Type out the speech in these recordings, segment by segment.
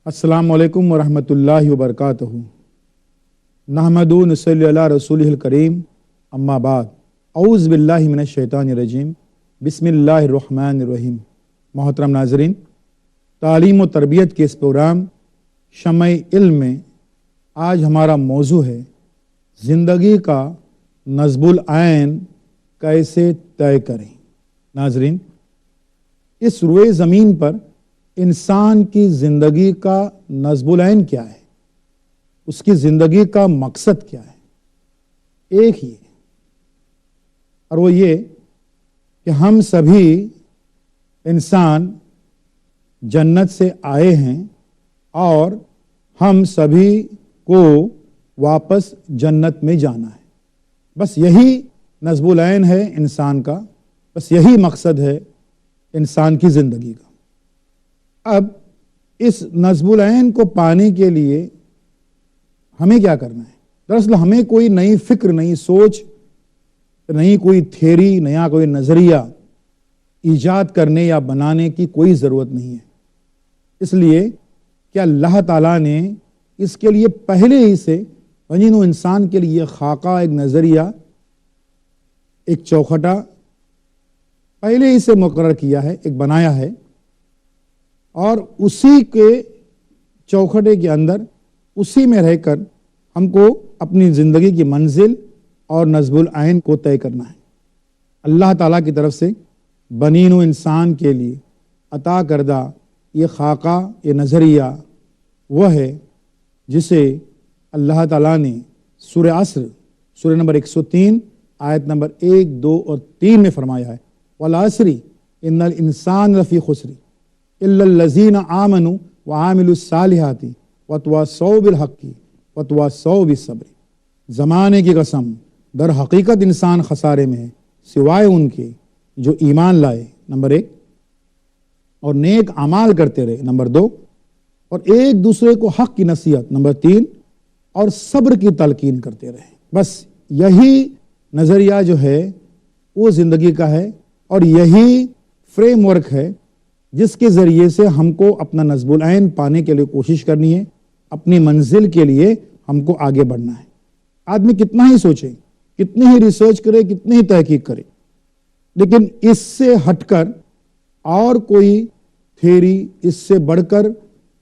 السلام علیکم ورحمۃ اللہ وبرکاتہ۔ نحمدہ نصلی علی رسولہ الکریم، اما بعد، اعوذ باللہ من الشیطان الرجیم، بسم اللہ الرحمن الرحیم۔ محترم ناظرین، تعلیم و تربیت کے اس پروگرام شمع علم میں آج ہمارا موضوع ہے زندگی کا نصب العین کیسے طے کریں۔ ناظرین، اس روئے زمین پر انسان کی زندگی کا نصب العین کیا ہے، اس کی زندگی کا مقصد کیا ہے؟ ایک ہی ہے، اور وہ یہ کہ ہم سبھی انسان جنت سے آئے ہیں اور ہم سبھی کو واپس جنت میں جانا ہے۔ بس یہی نصب العین ہے انسان کا، بس یہی مقصد ہے انسان کی زندگی کا۔ اب اس نصب العین کو پانے کے لیے ہمیں کیا کرنا ہے؟ دراصل ہمیں کوئی نئی فکر، نئی سوچ، نئی کوئی تھیوری، نیا کوئی نظریہ ایجاد کرنے یا بنانے کی کوئی ضرورت نہیں ہے۔ اس لیے کہ اللہ تعالیٰ نے اس کے لیے پہلے ہی سے جن و انسان کے لیے خاکہ، ایک نظریہ، ایک چوکھٹا پہلے ہی سے مقرر کیا ہے، ایک بنایا ہے، اور اسی کے چوکھٹے کے اندر، اسی میں رہ کر ہم کو اپنی زندگی کی منزل اور نصب العین کو طے کرنا ہے۔ اللہ تعالیٰ کی طرف سے بنی نوع انسان کے لیے عطا کردہ یہ خاکہ، یہ نظریہ وہ ہے جسے اللہ تعالیٰ نے سورہ عصر، سورہ نمبر 103 آیت نمبر 1، 2 اور 3 میں فرمایا ہے، وَالْعَصْرِ إِنَّ الْإِنسَانَ لَفِي خُسْرٍ إِلَّا الَّذِينَ آمَنُوا وَعَمِلُوا الصَّالِحَاتِ وَتَوَاصَوْا بِالْحَقِّ وَتَوَاصَوْا بِالصَّبْرِ۔ زمانے کی قسم، در حقیقت انسان خسارے میں ہے سوائے ان کے جو ایمان لائے، نمبر 1، اور نیک اعمال کرتے رہے، نمبر 2، اور ایک دوسرے کو حق کی نصیحت، نمبر 3، اور صبر کی تلقین کرتے رہے۔ بس یہی نظریہ جو ہے وہ زندگی کا ہے، اور یہی فریم ورک ہے جس کے ذریعے سے ہم کو اپنا نصب العین پانے کے لیے کوشش کرنی ہے، اپنی منزل کے لیے ہم کو آگے بڑھنا ہے۔ آدمی کتنا ہی سوچے، کتنی ہی ریسرچ کرے، کتنی ہی تحقیق کرے، لیکن اس سے ہٹ کر اور کوئی تھیوری، اس سے بڑھ کر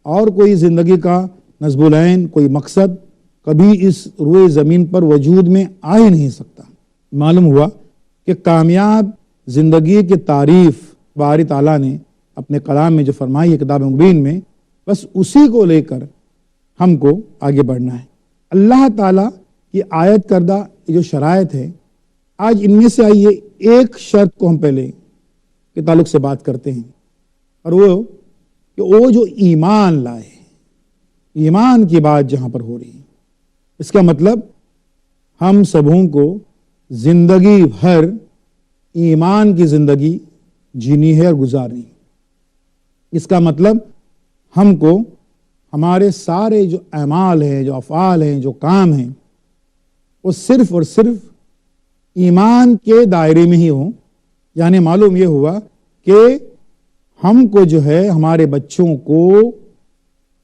اور کوئی زندگی کا نصب العین، کوئی مقصد کبھی اس روئے زمین پر وجود میں آ ہی نہیں سکتا۔ معلوم ہوا کہ کامیاب زندگی کی تعریف باری تعالیٰ نے اپنے کلام میں جو فرمائی ہے کتاب مبین میں، بس اسی کو لے کر ہم کو آگے بڑھنا ہے۔ اللہ تعالیٰ کی عائد کردہ جو شرائط ہے، آج ان میں سے آئیے ایک شرط کو ہم پہلے کے تعلق سے بات کرتے ہیں، اور وہ کہ وہ جو ایمان لائے، ایمان کی بات جہاں پر ہو رہی ہے، اس کا مطلب ہم سبوں کو زندگی بھر ایمان کی زندگی جینی ہے اور گزارنی ہے۔ اس کا مطلب ہم کو ہمارے سارے جو اعمال ہیں، جو افعال ہیں، جو کام ہیں، وہ صرف اور صرف ایمان کے دائرے میں ہی ہوں۔ یعنی معلوم یہ ہوا کہ ہم کو جو ہے ہمارے بچوں کو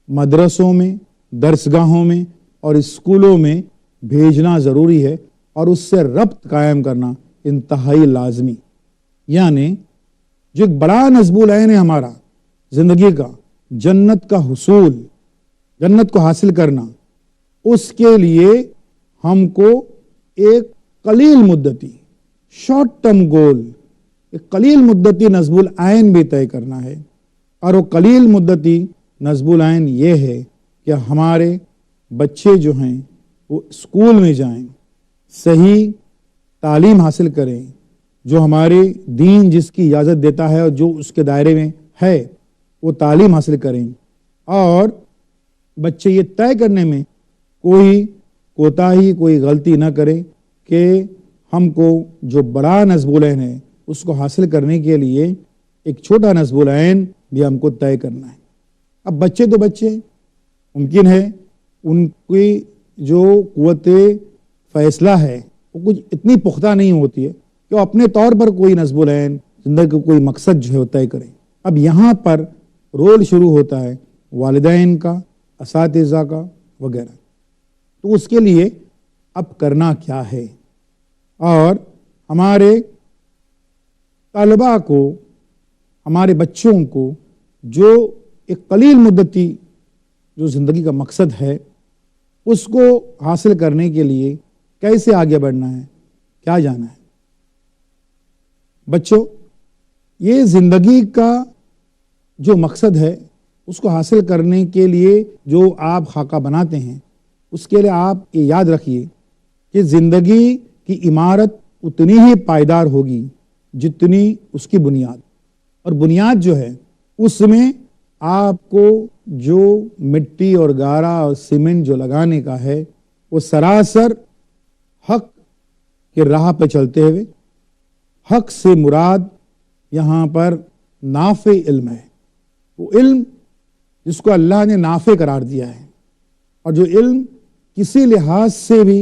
مدرسوں میں، درسگاہوں میں اور اسکولوں میں بھیجنا ضروری ہے، اور اس سے ربط قائم کرنا انتہائی لازمی۔ یعنی جو ایک بڑا نصب العین ہے ہمارا زندگی کا، جنت کا حصول، جنت کو حاصل کرنا، اس کے لیے ہم کو ایک قلیل مدتی، شارٹ ٹرم گول، ایک قلیل مدتی نصب العین بھی طے کرنا ہے۔ اور وہ قلیل مدتی نصب العین یہ ہے کہ ہمارے بچے جو ہیں وہ اسکول میں جائیں، صحیح تعلیم حاصل کریں، جو ہمارے دین جس کی اجازت دیتا ہے اور جو اس کے دائرے میں ہے وہ تعلیم حاصل کریں، اور بچے یہ طے کرنے میں کوئی کوتاہی، کوئی غلطی نہ کریں کہ ہم کو جو بڑا نصب العین ہے اس کو حاصل کرنے کے لیے ایک چھوٹا نصب العین بھی ہم کو طے کرنا ہے۔ اب بچے تو بچے، ممکن ہے ان کی جو قوت فیصلہ ہے وہ کچھ اتنی پختہ نہیں ہوتی ہے کہ وہ اپنے طور پر کوئی نصب العین، زندگی کا کوئی مقصد جو ہے وہ طے کریں۔ اب یہاں پر رول شروع ہوتا ہے والدین کا، اساتذہ کا وغیرہ۔ تو اس کے لیے اب کرنا کیا ہے، اور ہمارے طلباء کو، ہمارے بچوں کو جو ایک قلیل مدتی جو زندگی کا مقصد ہے اس کو حاصل کرنے کے لیے کیسے آگے بڑھنا ہے، کیا جانا ہے۔ بچوں، یہ زندگی کا جو مقصد ہے اس کو حاصل کرنے کے لیے جو آپ خاکہ بناتے ہیں، اس کے لیے آپ یہ یاد رکھیے کہ زندگی کی عمارت اتنی ہی پائیدار ہوگی جتنی اس کی بنیاد، اور بنیاد جو ہے اس میں آپ کو جو مٹی اور گارا اور سیمنٹ جو لگانے کا ہے وہ سراسر حق کے راہ پہ چلتے ہوئے، حق سے مراد یہاں پر نافع علم ہے، وہ علم جس کو اللہ نے نافع قرار دیا ہے، اور جو علم کسی لحاظ سے بھی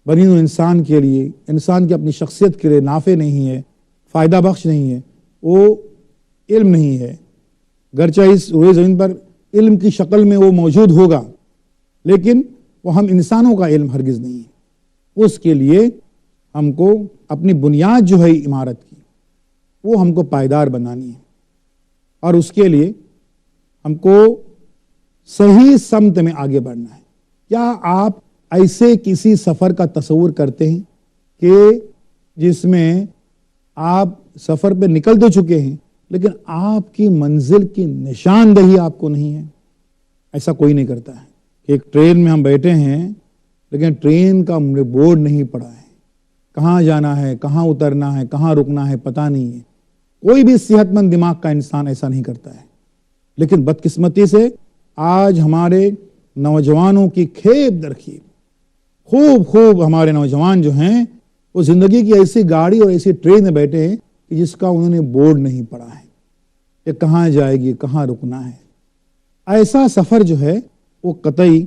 بنی نوع انسان کے لیے، انسان کی اپنی شخصیت کے لیے نافع نہیں ہے، فائدہ بخش نہیں ہے، وہ علم نہیں ہے۔ گرچہ اس روئے زمین پر علم کی شکل میں وہ موجود ہوگا، لیکن وہ ہم انسانوں کا علم ہرگز نہیں ہے۔ اس کے لیے ہم کو اپنی بنیاد جو ہے عمارت کی، وہ ہم کو پائیدار بنانی ہے، اور اس کے لیے ہم کو صحیح سمت میں آگے بڑھنا ہے۔ کیا آپ ایسے کسی سفر کا تصور کرتے ہیں کہ جس میں آپ سفر پہ نکل تو چکے ہیں لیکن آپ کی منزل کی نشاندہی آپ کو نہیں ہے؟ ایسا کوئی نہیں کرتا ہے کہ ایک ٹرین میں ہم بیٹھے ہیں لیکن ٹرین کا ہم نے بورڈ نہیں پڑا ہے، کہاں جانا ہے، کہاں اترنا ہے، کہاں رکنا ہے، پتہ نہیں ہے۔ کوئی بھی صحت مند دماغ کا انسان ایسا نہیں کرتا ہے، لیکن بدقسمتی سے آج ہمارے نوجوانوں کی کھیپ در کھیپ خوب ہمارے نوجوان جو ہیں وہ زندگی کی ایسی گاڑی اور ایسی ٹرین میں بیٹھے ہیں کہ جس کا انہوں نے بورڈ نہیں پڑا ہے کہ کہاں جائے گی، کہاں رکنا ہے۔ ایسا سفر جو ہے وہ قطعی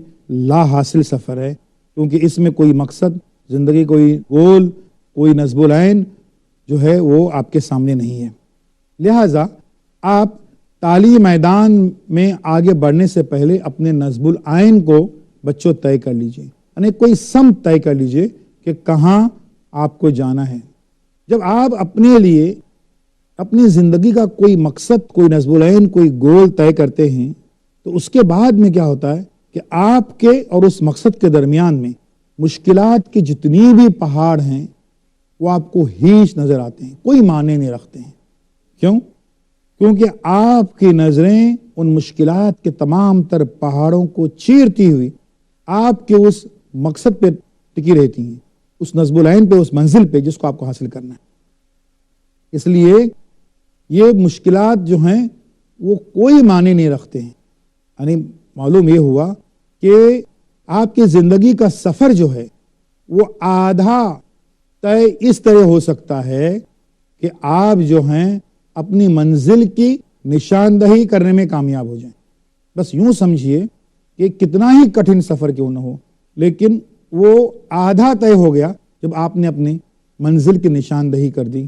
لا حاصل سفر ہے، کیونکہ اس میں کوئی مقصد، زندگی کوئی گول، کوئی نصب العین جو ہے وہ آپ کے سامنے نہیں ہے۔ لہٰذا آپ تعلیمی میدان میں آگے بڑھنے سے پہلے اپنے نصب العین کو بچوں طے کر لیجئے، یعنی کوئی سمت طے کر لیجئے کہ کہاں آپ کو جانا ہے۔ جب آپ اپنے لیے اپنی زندگی کا کوئی مقصد، کوئی نصب العین، کوئی گول طے کرتے ہیں تو اس کے بعد میں کیا ہوتا ہے کہ آپ کے اور اس مقصد کے درمیان میں مشکلات کی جتنی بھی پہاڑ ہیں وہ آپ کو ہیچ نظر آتے ہیں، کوئی معنی نہیں رکھتے ہیں۔ کیوں؟ کیونکہ آپ کی نظریں ان مشکلات کے تمام تر پہاڑوں کو چیرتی ہوئی آپ کے اس مقصد پہ ٹکی رہتی ہیں، اس نصب العین پہ، اس منزل پہ جس کو آپ کو حاصل کرنا ہے۔ اس لیے یہ مشکلات جو ہیں وہ کوئی معنی نہیں رکھتے ہیں۔ یعنی معلوم یہ ہوا کہ آپ کی زندگی کا سفر جو ہے وہ آدھا طے اس طرح ہو سکتا ہے کہ آپ جو ہیں اپنی منزل کی نشاندہی کرنے میں کامیاب ہو جائیں۔ بس یوں سمجھیے کہ کتنا ہی کٹھن سفر کیوں نہ ہو، لیکن وہ آدھا طے ہو گیا جب آپ نے اپنی منزل کی نشاندہی کر دی،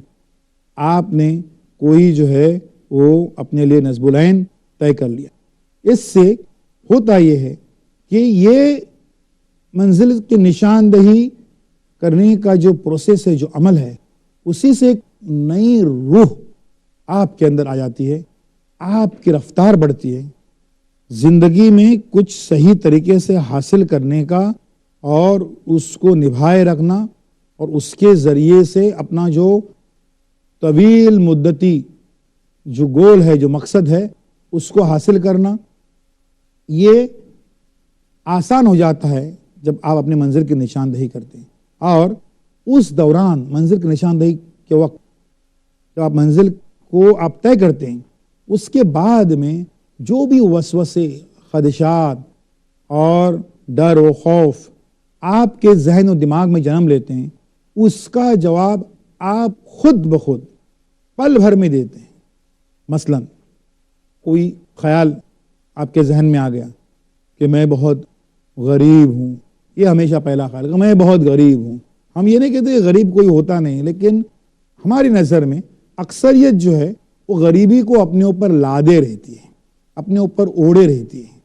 آپ نے کوئی جو ہے وہ اپنے لیے نصب العین طے کر لیا۔ اس سے ہوتا یہ ہے کہ یہ منزل کی نشاندہی کرنے کا جو پروسیس ہے، جو عمل ہے، اسی سے ایک نئی روح آپ کے اندر آ جاتی ہے، آپ کی رفتار بڑھتی ہے، زندگی میں کچھ صحیح طریقے سے حاصل کرنے کا اور اس کو نبھائے رکھنا، اور اس کے ذریعے سے اپنا جو طویل مدتی جو گول ہے، جو مقصد ہے، اس کو حاصل کرنا، یہ آسان ہو جاتا ہے جب آپ اپنے منزل کی نشاندہی کرتے ہیں۔ اور اس دوران منزل کی نشاندہی کے وقت جب آپ منزل کو آپ طے کرتے ہیں، اس کے بعد میں جو بھی وسوسے، خدشات اور ڈر و خوف آپ کے ذہن و دماغ میں جنم لیتے ہیں، اس کا جواب آپ خود بخود پل بھر میں دیتے ہیں۔ مثلا کوئی خیال آپ کے ذہن میں آ گیا کہ میں بہت غریب ہوں، یہ ہمیشہ پہلا خیال ہے، میں بہت غریب ہوں۔ ہم یہ نہیں کہتے غریب کوئی ہوتا نہیں، لیکن ہماری نظر میں اکثریت جو ہے وہ غریبی کو اپنے اوپر لادے رہتی ہے، اپنے اوپر اوڑے رہتی ہے۔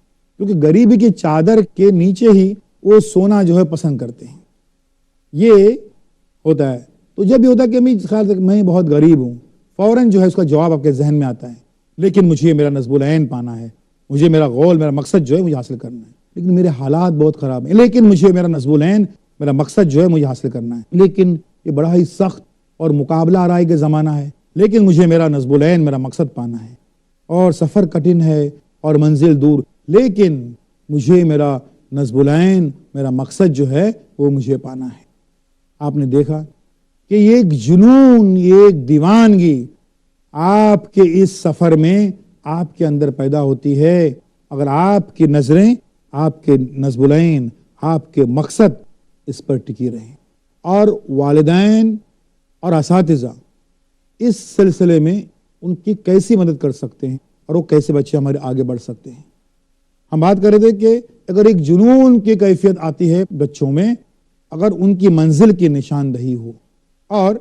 کیونکہ غریبی کی چادر کے نیچے ہی وہ سونا جو ہے پسند کرتے ہیں. یہ ہوتا ہے. تو جب یہ ہوتا ہے کہ خیال میں بہت غریب ہوں، فوراً جو ہے اس کا جواب آپ کے ذہن میں آتا ہے، لیکن مجھے میرا نصب العین پانا ہے، مجھے میرا غول، میرا مقصد جو ہے مجھے حاصل کرنا ہے، لیکن میرے حالات بہت خراب ہیں، لیکن مجھے میرا نصب العین، میرا مقصد جو ہے مجھے حاصل کرنا ہے، لیکن یہ بڑا ہی سخت اور مقابلہ آرائی کا زمانہ ہے، لیکن مجھے میرا نصب العین، میرا مقصد پانا ہے، اور سفر کٹھن ہے اور منزل دور، لیکن مجھے میرا نصب العین، میرا مقصد جو ہے وہ مجھے پانا ہے. آپ نے دیکھا کہ یہ ایک جنون، یہ ایک دیوانگی آپ کے اس سفر میں آپ کے اندر پیدا ہوتی ہے اگر آپ کی نظریں، آپ کے نصب العین، آپ کے مقصد اس پر ٹکی رہیں. اور والدین اور اساتذہ اس سلسلے میں ان کی کیسی مدد کر سکتے ہیں اور وہ کیسے بچے ہمارے آگے بڑھ سکتے ہیں. ہم بات کر رہے تھے کہ اگر ایک جنون کی کیفیت آتی ہے بچوں میں، اگر ان کی منزل کی نشاندہی ہو، اور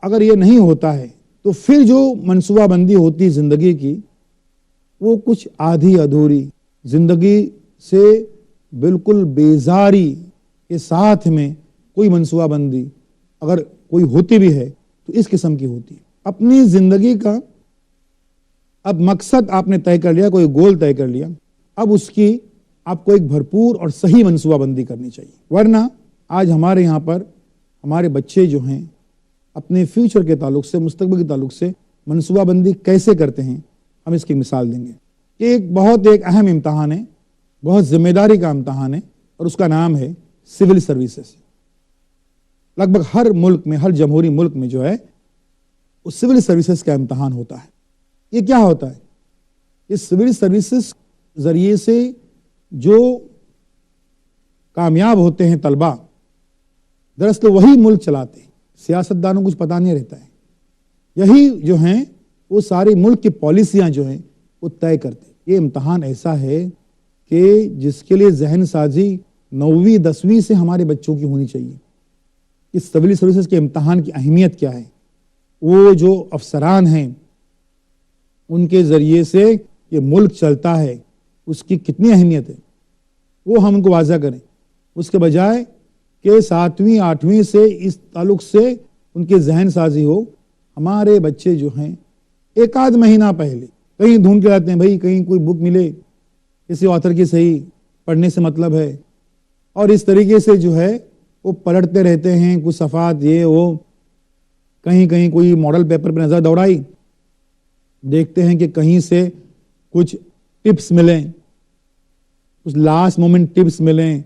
اگر یہ نہیں ہوتا ہے تو پھر جو منصوبہ بندی ہوتی زندگی کی وہ کچھ آدھی ادھوری، زندگی سے بالکل بیزاری کے ساتھ میں کوئی منصوبہ بندی اگر کوئی ہوتی بھی ہے تو اس قسم کی ہوتی ہے. اپنی زندگی کا اب مقصد آپ نے طے کر لیا، کوئی گول طے کر لیا، اب اس کی آپ کو ایک بھرپور اور صحیح منصوبہ بندی کرنی چاہیے. ورنہ آج ہمارے یہاں پر ہمارے بچے جو ہیں اپنے فیوچر کے تعلق سے، مستقبل کے تعلق سے منصوبہ بندی کیسے کرتے ہیں، ہم اس کی مثال دیں گے کہ ایک اہم امتحان ہے، بہت ذمہ داری کا امتحان ہے، اور اس کا نام ہے سول سروسز. لگ بھگ ہر ملک میں، ہر جمہوری ملک میں جو ہے وہ سول سروسز کا امتحان ہوتا ہے. یہ کیا ہوتا ہے؟ اس سول سروسز ذریعے سے جو کامیاب ہوتے ہیں طلبہ، دراصل وہی ملک چلاتے ہیں. سیاستدانوں کو کچھ پتہ نہیں رہتا ہے. یہی جو ہیں وہ سارے ملک کی پالیسیاں جو ہیں وہ طے کرتے ہیں. یہ امتحان ایسا ہے کہ جس کے لیے ذہن سازی 9ویں 10ویں سے ہمارے بچوں کی ہونی چاہیے. اس سول سروسز کے امتحان کی اہمیت کیا ہے، وہ جو افسران ہیں ان کے ذریعے سے یہ ملک چلتا ہے اس کی کتنی اہمیت ہے، وہ ہم ان کو واضح کریں. اس کے بجائے کہ 7ویں 8ویں سے اس تعلق سے ان کے ذہن سازی ہو، ہمارے بچے جو ہیں ایک آدھ مہینہ پہلے کہیں ڈھونڈ کے لاتے ہیں، بھائی کہیں کوئی بک ملے کسی آتھر کی، صحیح پڑھنے سے مطلب ہے، اور اس طریقے سے جو ہے وہ پلٹتے رہتے ہیں کچھ صفحات، یہ وہ کہیں کوئی ماڈل پیپر پہ نظر دوڑائی، دیکھتے ہیں کہ کہیں سے کچھ ٹپس ملیں، کچھ لاسٹ مومنٹ ٹپس ملیں،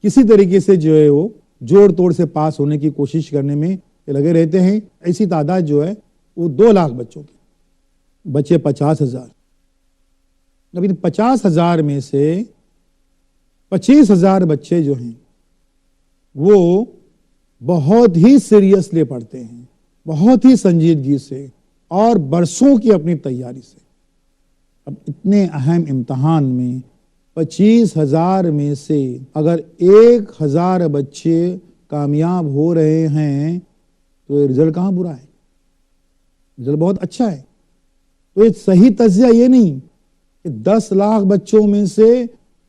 کسی طریقے سے جو ہے وہ جوڑ توڑ سے پاس ہونے کی کوشش کرنے میں لگے رہتے ہیں. ایسی تعداد جو ہے وہ 2 لاکھ بچوں کی، بچے 50,000. اب ان 50,000 میں سے 25,000 بچے جو ہیں وہ بہت ہی سیریسلی پڑھتے ہیں، بہت ہی سنجیدگی سے اور برسوں کی اپنی تیاری سے. اب اتنے اہم امتحان میں 25,000 میں سے اگر 1,000 بچے کامیاب ہو رہے ہیں تو یہ رزلٹ کہاں برا ہے، رزلٹ بہت اچھا ہے. تو یہ صحیح تجزیہ یہ نہیں کہ 10 لاکھ بچوں میں سے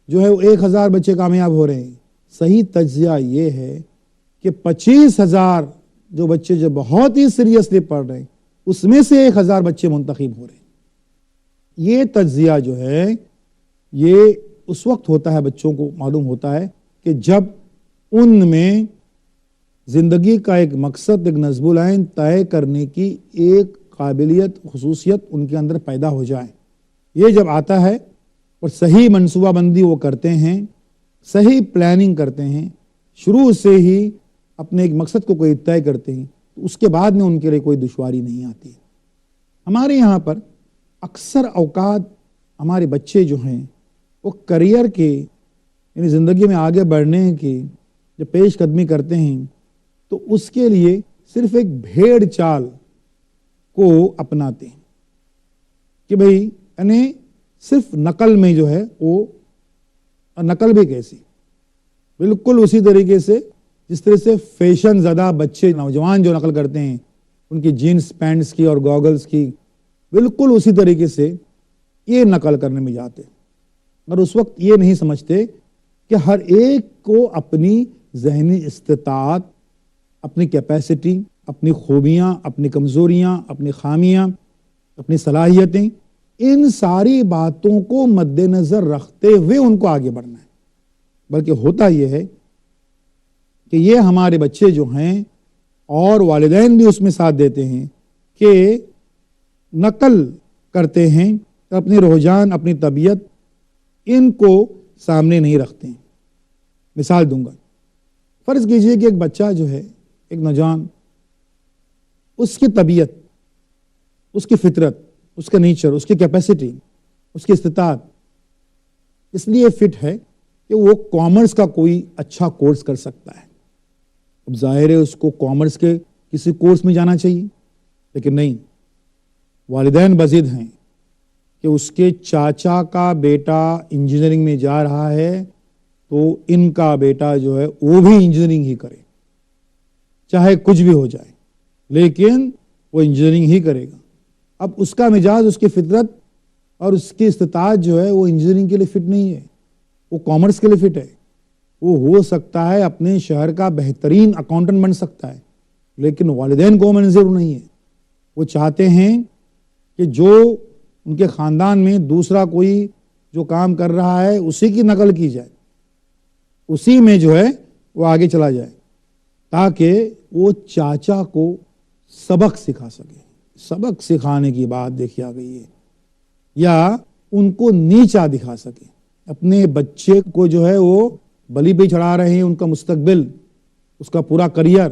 جو ہے وہ 1,000 بچے کامیاب ہو رہے ہیں. صحیح تجزیہ یہ ہے کہ 25,000 جو بچے جو بہت ہی سیریسلی پڑھ رہے ہیں اس میں سے 1,000 بچے منتخب ہو رہے ہیں. یہ تجزیہ جو ہے یہ اس وقت ہوتا ہے، بچوں کو معلوم ہوتا ہے کہ جب ان میں زندگی کا ایک مقصد، ایک نصب العین طے کرنے کی ایک قابلیت، خصوصیت ان کے اندر پیدا ہو جائے. یہ جب آتا ہے اور صحیح منصوبہ بندی وہ کرتے ہیں، صحیح پلاننگ کرتے ہیں، شروع سے ہی اپنے ایک مقصد کو کوئی طے کرتے ہیں، تو اس کے بعد میں ان کے لیے کوئی دشواری نہیں آتی. ہمارے یہاں پر اکثر اوقات ہمارے بچے جو ہیں وہ کریئر کے، یعنی زندگی میں آگے بڑھنے کی جب پیش قدمی کرتے ہیں تو اس کے لیے صرف ایک بھیڑ چال کو اپناتے ہیں کہ بھئی یعنی صرف نقل میں جو ہے وہ، نقل بھی کیسی، بالکل اسی طریقے سے جس طرح سے فیشن زدہ بچے نوجوان جو نقل کرتے ہیں ان کی جینس پینٹس کی اور گوگلز کی، بالکل اسی طریقے سے یہ نقل کرنے میں جاتے. مگر اس وقت یہ نہیں سمجھتے کہ ہر ایک کو اپنی ذہنی استطاعت، اپنی کیپیسٹی، اپنی خوبیاں، اپنی کمزوریاں، اپنی خامیاں، اپنی صلاحیتیں، ان ساری باتوں کو مد نظر رکھتے ہوئے ان کو آگے بڑھنا ہے۔ بلکہ ہوتا یہ ہے کہ یہ ہمارے بچے جو ہیں اور والدین بھی اس میں ساتھ دیتے ہیں کہ نقل کرتے ہیں، اپنی رجحان، اپنی طبیعت ان کو سامنے نہیں رکھتے ہیں۔ مثال دوں گا، فرض کیجئے کہ ایک بچہ جو ہے، ایک نوجوان، اس کی طبیعت، اس کی فطرت، اس کا نیچر، اس کی کیپیسٹی، اس کی استطاعت اس لیے فٹ ہے کہ وہ کامرس کا کوئی اچھا کورس کر سکتا ہے۔ اب ظاہر ہے اس کو کامرس کے کسی کورس میں جانا چاہیے، لیکن نہیں، والدین بضد ہیں کہ اس کے چاچا کا بیٹا انجینئرنگ میں جا رہا ہے تو ان کا بیٹا جو ہے وہ بھی انجینئرنگ ہی کرے، چاہے کچھ بھی ہو جائے، لیکن وہ انجینئرنگ ہی کرے گا۔ اب اس کا مزاج، اس کی فطرت اور اس کی استطاعت جو ہے وہ انجینئرنگ کے لیے فٹ نہیں ہے، وہ کامرس کے لیے فٹ ہے۔ وہ ہو سکتا ہے اپنے شہر کا بہترین اکاؤنٹنٹ بن سکتا ہے، لیکن والدین کو منظور نہیں ہے۔ وہ چاہتے ہیں کہ جو ان کے خاندان میں دوسرا کوئی جو کام کر رہا ہے اسی کی نقل کی جائے، اسی میں جو ہے وہ آگے چلا جائے، تاکہ وہ چاچا کو سبق سکھا سکے۔ سبق سکھانے کی بات دیکھی آ گئی ہے، یا ان کو نیچا دکھا سکے۔ اپنے بچے کو جو ہے وہ بلی پہ چڑھا رہے ہیں، ان کا مستقبل، اس کا پورا کریئر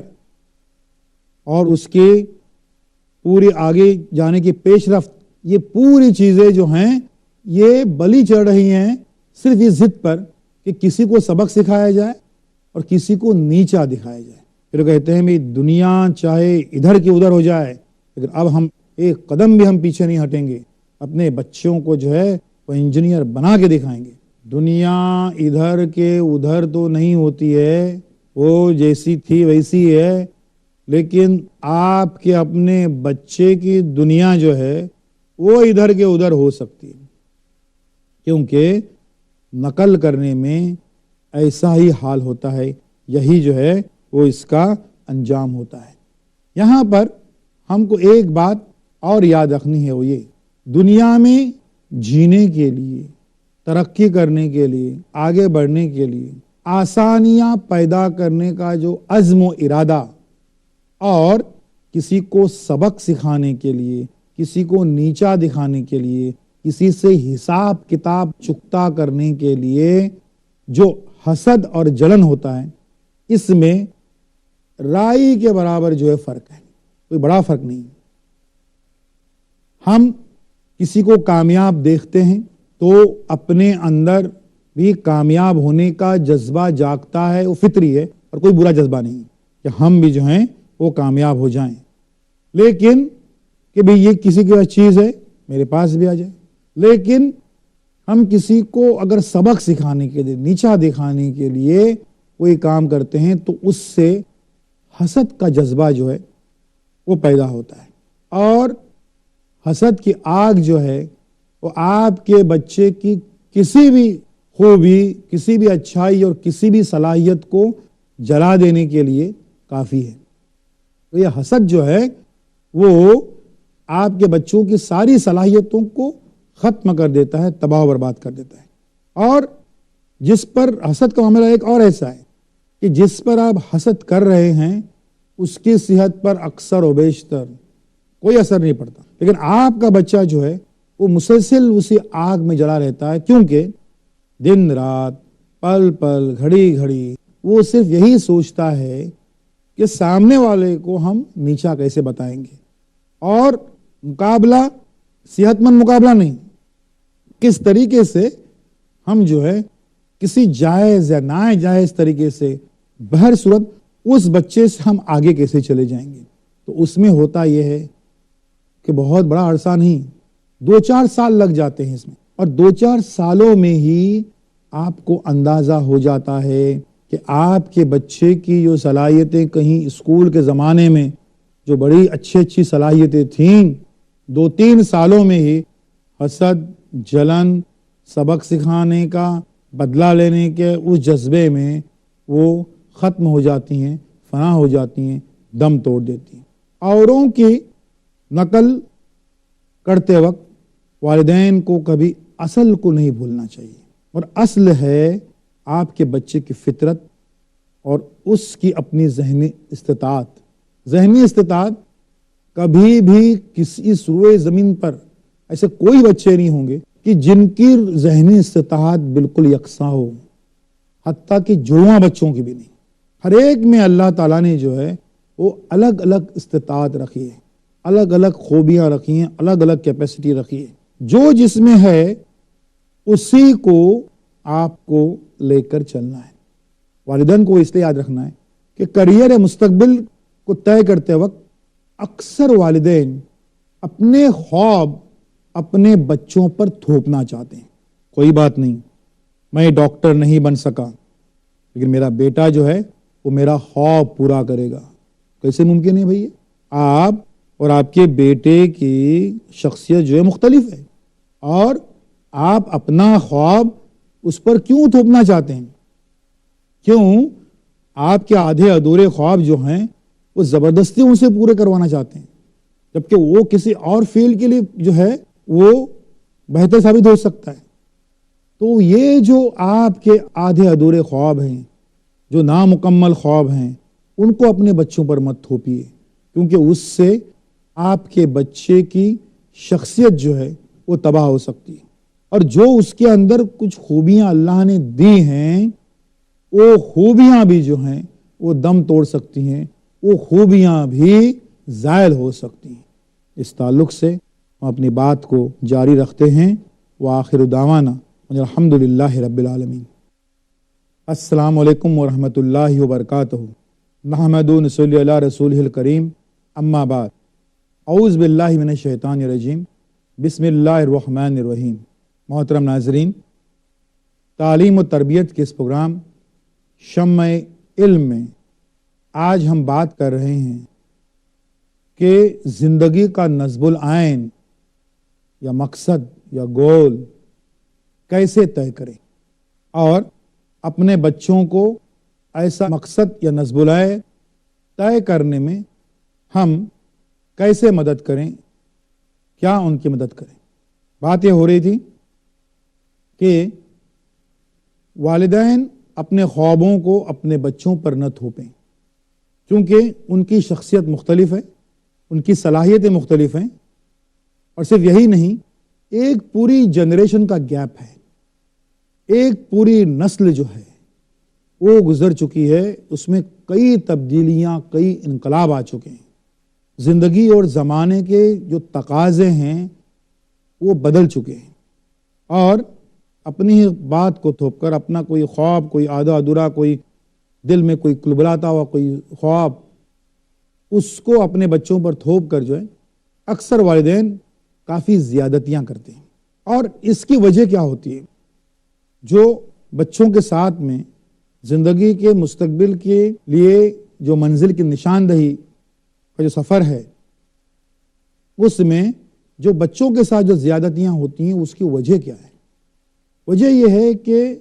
اور اس کے پورے آگے جانے کی پیش رفت، یہ پوری چیزیں جو ہیں یہ بلی چڑھ رہی ہیں صرف اس ضد پر کہ کسی کو سبق سکھایا جائے اور کسی کو نیچا دکھایا جائے۔ پھر کہتے ہیں بھی دنیا چاہے ادھر کی ادھر ہو جائے، لیکن اب ہم ایک قدم بھی ہم پیچھے نہیں ہٹیں گے، اپنے بچوں کو جو ہے وہ انجینئر بنا کے دکھائیں گے۔ دنیا ادھر کے ادھر تو نہیں ہوتی ہے، وہ جیسی تھی ویسی ہے، لیکن آپ کے اپنے بچے کی دنیا جو ہے وہ ادھر کے ادھر ہو سکتی ہے، کیونکہ نقل کرنے میں ایسا ہی حال ہوتا ہے، یہی جو ہے وہ اس کا انجام ہوتا ہے۔ یہاں پر ہم کو ایک بات اور یاد رکھنی ہے، وہ یہ، دنیا میں جینے کے لیے، ترقی کرنے کے لیے، آگے بڑھنے کے لیے، آسانیاں پیدا کرنے کا جو عزم و ارادہ اور کسی کو سبق سکھانے کے لیے، کسی کو نیچا دکھانے کے لیے، کسی سے حساب کتاب چکتا کرنے کے لیے جو حسد اور جلن ہوتا ہے، اس میں رائی کے برابر جو ہے فرق ہے، کوئی بڑا فرق نہیں۔ ہم کسی کو کامیاب دیکھتے ہیں تو اپنے اندر بھی کامیاب ہونے کا جذبہ جاگتا ہے، وہ فطری ہے اور کوئی برا جذبہ نہیں کہ ہم بھی جو ہیں وہ کامیاب ہو جائیں، لیکن کہ بھی یہ کسی کی چیز ہے میرے پاس بھی آ جائے۔ لیکن ہم کسی کو اگر سبق سکھانے کے لیے، نیچا دکھانے کے لیے کوئی کام کرتے ہیں تو اس سے حسد کا جذبہ جو ہے وہ پیدا ہوتا ہے، اور حسد کی آگ جو ہے وہ آپ کے بچے کی کسی بھی خوبی، کسی بھی اچھائی اور کسی بھی صلاحیت کو جلا دینے کے لیے کافی ہے۔ تو یہ حسد جو ہے وہ آپ کے بچوں کی ساری صلاحیتوں کو ختم کر دیتا ہے، تباہ و برباد کر دیتا ہے۔ اور جس پر حسد کا معاملہ ایک اور ایسا ہے کہ جس پر آپ حسد کر رہے ہیں اس کی صحت پر اکثر و بیشتر کوئی اثر نہیں پڑتا، لیکن آپ کا بچہ جو ہے وہ مسلسل اسی آگ میں جلا رہتا ہے، کیونکہ دن رات، پل پل، گھڑی گھڑی وہ صرف یہی سوچتا ہے کہ سامنے والے کو ہم نیچا کیسے بتائیں گے، اور مقابلہ صحت مند مقابلہ نہیں، کس طریقے سے ہم جو ہے کسی جائز یا ناجائز طریقے سے بہر صورت اس بچے سے ہم آگے کیسے چلے جائیں گے۔ تو اس میں ہوتا یہ ہے کہ بہت بڑا عرصہ نہیں، 2-4 سال لگ جاتے ہیں اس میں، اور 2-4 سالوں میں ہی آپ کو اندازہ ہو جاتا ہے کہ آپ کے بچے کی جو صلاحیتیں کہیں اسکول کے زمانے میں جو بڑی اچھی صلاحیتیں تھیں، 2-3 سالوں میں ہی حسد، جلن، سبق سکھانے کا، بدلہ لینے کے اس جذبے میں وہ ختم ہو جاتی ہیں، فنا ہو جاتی ہیں، دم توڑ دیتی ہیں۔ اوروں کی نقل کرتے وقت والدین کو کبھی اصل کو نہیں بھولنا چاہیے، اور اصل ہے آپ کے بچے کی فطرت اور اس کی اپنی ذہنی استطاعت۔ کبھی بھی کسی سروئے زمین پر ایسے کوئی بچے نہیں ہوں گے کہ جن کی ذہنی استطاعت بالکل یکساں ہو، حتیٰ کہ جڑواں بچوں کی بھی نہیں۔ ہر ایک میں اللہ تعالیٰ نے جو ہے وہ الگ الگ استطاعت رکھی ہے، الگ الگ خوبیاں رکھی ہیں، الگ الگ کیپیسٹی رکھی ہے۔ جو جس میں ہے اسی کو آپ کو لے کر چلنا ہے۔ والدین کو اس لیے یاد رکھنا ہے کہ کریئر مستقبل کو طے کرتے وقت اکثر والدین اپنے خواب اپنے بچوں پر تھوپنا چاہتے ہیں۔ کوئی بات نہیں، میں ڈاکٹر نہیں بن سکا لیکن میرا بیٹا جو ہے وہ میرا خواب پورا کرے گا۔ کیسے ممکن ہے بھئی؟ آپ اور آپ کے بیٹے کی شخصیت جو ہے مختلف ہے، اور آپ اپنا خواب اس پر کیوں تھوپنا چاہتے ہیں؟ کیوں آپ کے آدھے ادھورے خواب جو ہیں وہ زبردستی ان سے پورے کروانا چاہتے ہیں، جبکہ وہ کسی اور فیلڈ کے لیے جو ہے وہ بہتر ثابت ہو سکتا ہے۔ تو یہ جو آپ کے آدھے ادھورے خواب ہیں، جو نامکمل خواب ہیں، ان کو اپنے بچوں پر مت تھوپیے، کیونکہ اس سے آپ کے بچے کی شخصیت جو ہے وہ تباہ ہو سکتی ہے، اور جو اس کے اندر کچھ خوبیاں اللہ نے دی ہیں وہ خوبیاں بھی جو ہیں وہ دم توڑ سکتی ہیں، وہ خوبیاں بھی زائل ہو سکتی ہیں۔ اس تعلق سے ہم اپنی بات کو جاری رکھتے ہیں۔ وآخر دعوانا الحمدللہ رب العالمین۔ السلام علیکم ورحمۃ اللہ وبرکاتہ۔ نحمد و نصلی علی رسولہ الکریم، اما بعد، اعوذ باللہ من الشیطان الرجیم، بسم اللہ الرحمن الرحیم۔ محترم ناظرین، تعلیم و تربیت کے اس پروگرام شمع علم میں آج ہم بات کر رہے ہیں کہ زندگی کا نصب العین یا مقصد یا گول کیسے طے کریں، اور اپنے بچوں کو ایسا مقصد یا نصب العین طے کرنے میں ہم کیسے مدد کریں، کیا ان کی مدد کریں۔ بات یہ ہو رہی تھی کہ والدین اپنے خوابوں کو اپنے بچوں پر نہ تھوپیں، کیونکہ ان کی شخصیت مختلف ہے، ان کی صلاحیتیں مختلف ہیں، اور صرف یہی نہیں، ایک پوری جنریشن کا گیپ ہے، ایک پوری نسل جو ہے وہ گزر چکی ہے، اس میں کئی تبدیلیاں، کئی انقلاب آ چکے ہیں۔ زندگی اور زمانے کے جو تقاضے ہیں وہ بدل چکے ہیں، اور اپنی بات کو تھوپ کر اپنا کوئی خواب، کوئی آدھا ادھورا، کوئی دل میں کوئی کلبلاتا ہوا کوئی خواب، اس کو اپنے بچوں پر تھوپ کر جو ہے اکثر والدین کافی زیادتیاں کرتے ہیں۔ اور اس کی وجہ کیا ہوتی ہے؟ جو بچوں کے ساتھ میں زندگی کے مستقبل کے لیے جو منزل کی نشاندہی کا جو سفر ہے، اس میں جو بچوں کے ساتھ جو زیادتیاں ہوتی ہیں، اس کی وجہ کیا ہے؟ وجہ یہ ہے کہ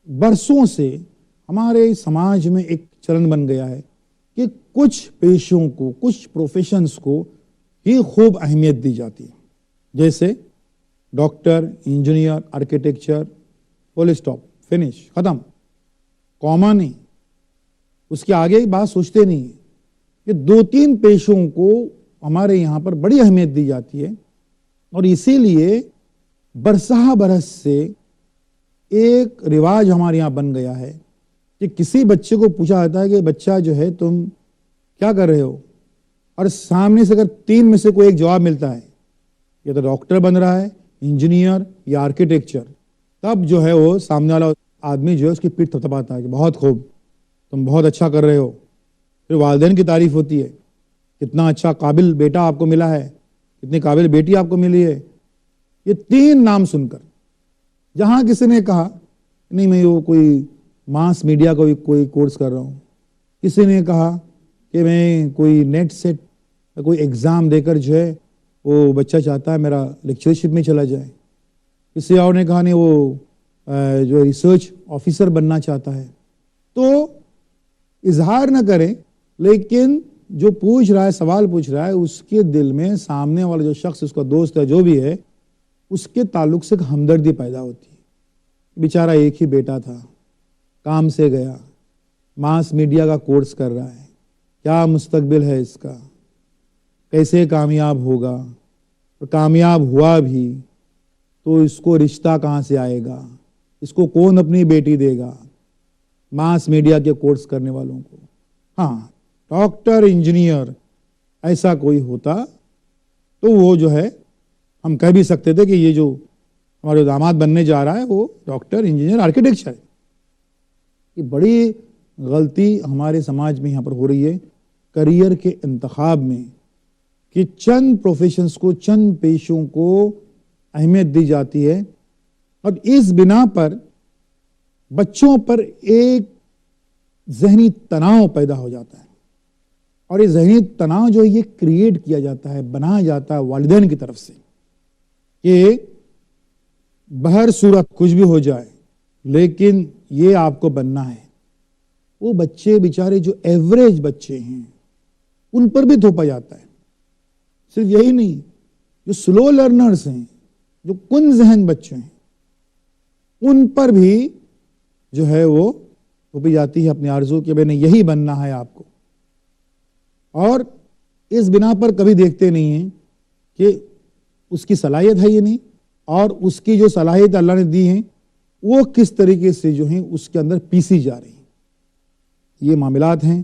برسوں سے ہمارے سماج میں ایک چلن بن گیا ہے کہ کچھ پیشوں کو، کچھ پروفیشنز کو ہی خوب اہمیت دی جاتی ہے، جیسے doctor, engineer, architecture, full stop, finish, ختم، کوما نہیں، اس کے آگے بات سوچتے نہیں ہیں۔ کہ دو تین پیشوں کو ہمارے یہاں پر بڑی اہمیت دی جاتی ہے، اور اسی لیے برسہ برس سے ایک رواج ہمارے یہاں بن گیا ہے کہ کسی بچے کو پوچھا جاتا ہے کہ بچہ جو ہے تم کیا کر رہے ہو، اور سامنے سے اگر تین میں سے کوئی ایک جواب ملتا ہے، یا تو ڈاکٹر بن رہا ہے، انجینئر یا آرکیٹیکچر، تب جو ہے وہ سامنے والا آدمی جو ہے اس کی پیٹھ تھپتھپاتا ہے کہ بہت خوب، تم بہت اچھا کر رہے ہو۔ پھر والدین کی تعریف ہوتی ہے، کتنا اچھا قابل بیٹا آپ کو ملا ہے، کتنی قابل بیٹی آپ کو ملی ہے۔ یہ تین نام سن کر جہاں کسی نے کہا نہیں میں وہ کوئی ماس میڈیا کا کوئی کورس کر رہا ہوں، کسی نے کہا کہ میں کوئی نیٹ سیٹ کوئی ایگزام دے کر جو ہے وہ بچہ چاہتا ہے میرا لیکچرشپ میں چلا جائے، کسی اور نے کہا نہیں وہ جو ریسرچ آفیسر بننا چاہتا ہے. تو اظہار نہ کریں، لیکن جو پوچھ رہا ہے، سوال پوچھ رہا ہے، اس کے دل میں سامنے والا جو شخص اس کا دوست ہے جو بھی ہے، اس کے تعلق سے ہمدردی پیدا ہوتی ہے. بیچارہ ایک ہی بیٹا تھا، کام سے گیا، ماس میڈیا کا کورس کر رہا ہے، کیا مستقبل ہے اس کا، کیسے کامیاب ہوگا، اور کامیاب ہوا بھی تو اس کو رشتہ کہاں سے آئے گا، اس کو کون اپنی بیٹی دے گا، ماس میڈیا کے کورس کرنے والوں کو. ہاں، ڈاکٹر، انجینئر ایسا کوئی ہوتا تو وہ جو ہے ہم کہہ بھی سکتے تھے کہ یہ جو ہمارے داماد بننے جا رہا ہے وہ ڈاکٹر، انجینئر، آرکیٹیکچر ہے. یہ بڑی غلطی ہمارے سماج میں یہاں پر ہو رہی ہے کریئر کے انتخاب میں، کہ چند پروفیشنز کو، چند پیشوں کو اہمیت دی جاتی ہے، اور اس بنا پر بچوں پر ایک ذہنی تناؤ پیدا ہو جاتا ہے. اور یہ ذہنی تناؤ جو یہ کریٹ کیا جاتا ہے، بنایا جاتا ہے والدین کی طرف سے، کہ بہر صورت کچھ بھی ہو جائے لیکن یہ آپ کو بننا ہے. وہ بچے بیچارے جو ایوریج بچے ہیں ان پر بھی تھوپا جاتا ہے. صرف یہی نہیں، جو سلو لرنرز ہیں، جو کن ذہن بچے ہیں، ان پر بھی جو ہے وہ تھوپی جاتی ہے اپنی آرزو کہ بھئی یہی بننا ہے آپ کو. اور اس بنا پر کبھی دیکھتے نہیں ہیں کہ اس کی صلاحیت ہے یہ نہیں، اور اس کی جو صلاحیت اللہ نے دی ہیں وہ کس طریقے سے جو ہیں اس کے اندر پیسی جا رہی ہیں. یہ معاملات ہیں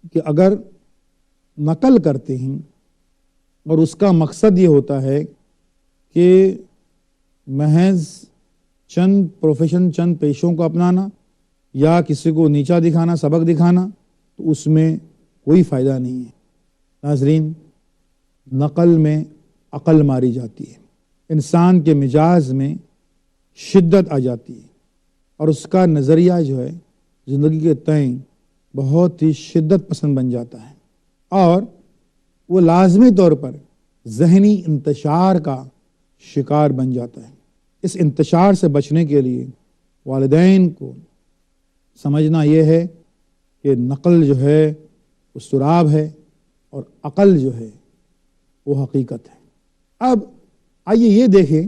کہ اگر نقل کرتے ہیں اور اس کا مقصد یہ ہوتا ہے کہ محض چند پروفیشن، چند پیشوں کو اپنانا یا کسی کو نیچا دکھانا، سبق دکھانا، تو اس میں کوئی فائدہ نہیں ہے. ناظرین، نقل میں عقل ماری جاتی ہے، انسان کے مزاج میں شدت آ جاتی ہے، اور اس کا نظریہ جو ہے زندگی کے تئیں بہت ہی شدت پسند بن جاتا ہے، اور وہ لازمی طور پر ذہنی انتشار کا شکار بن جاتا ہے. اس انتشار سے بچنے کے لیے والدین کو سمجھنا یہ ہے کہ نقل جو ہے وہ سراب ہے اور عقل جو ہے وہ حقیقت ہے. اب آئیے یہ دیکھیں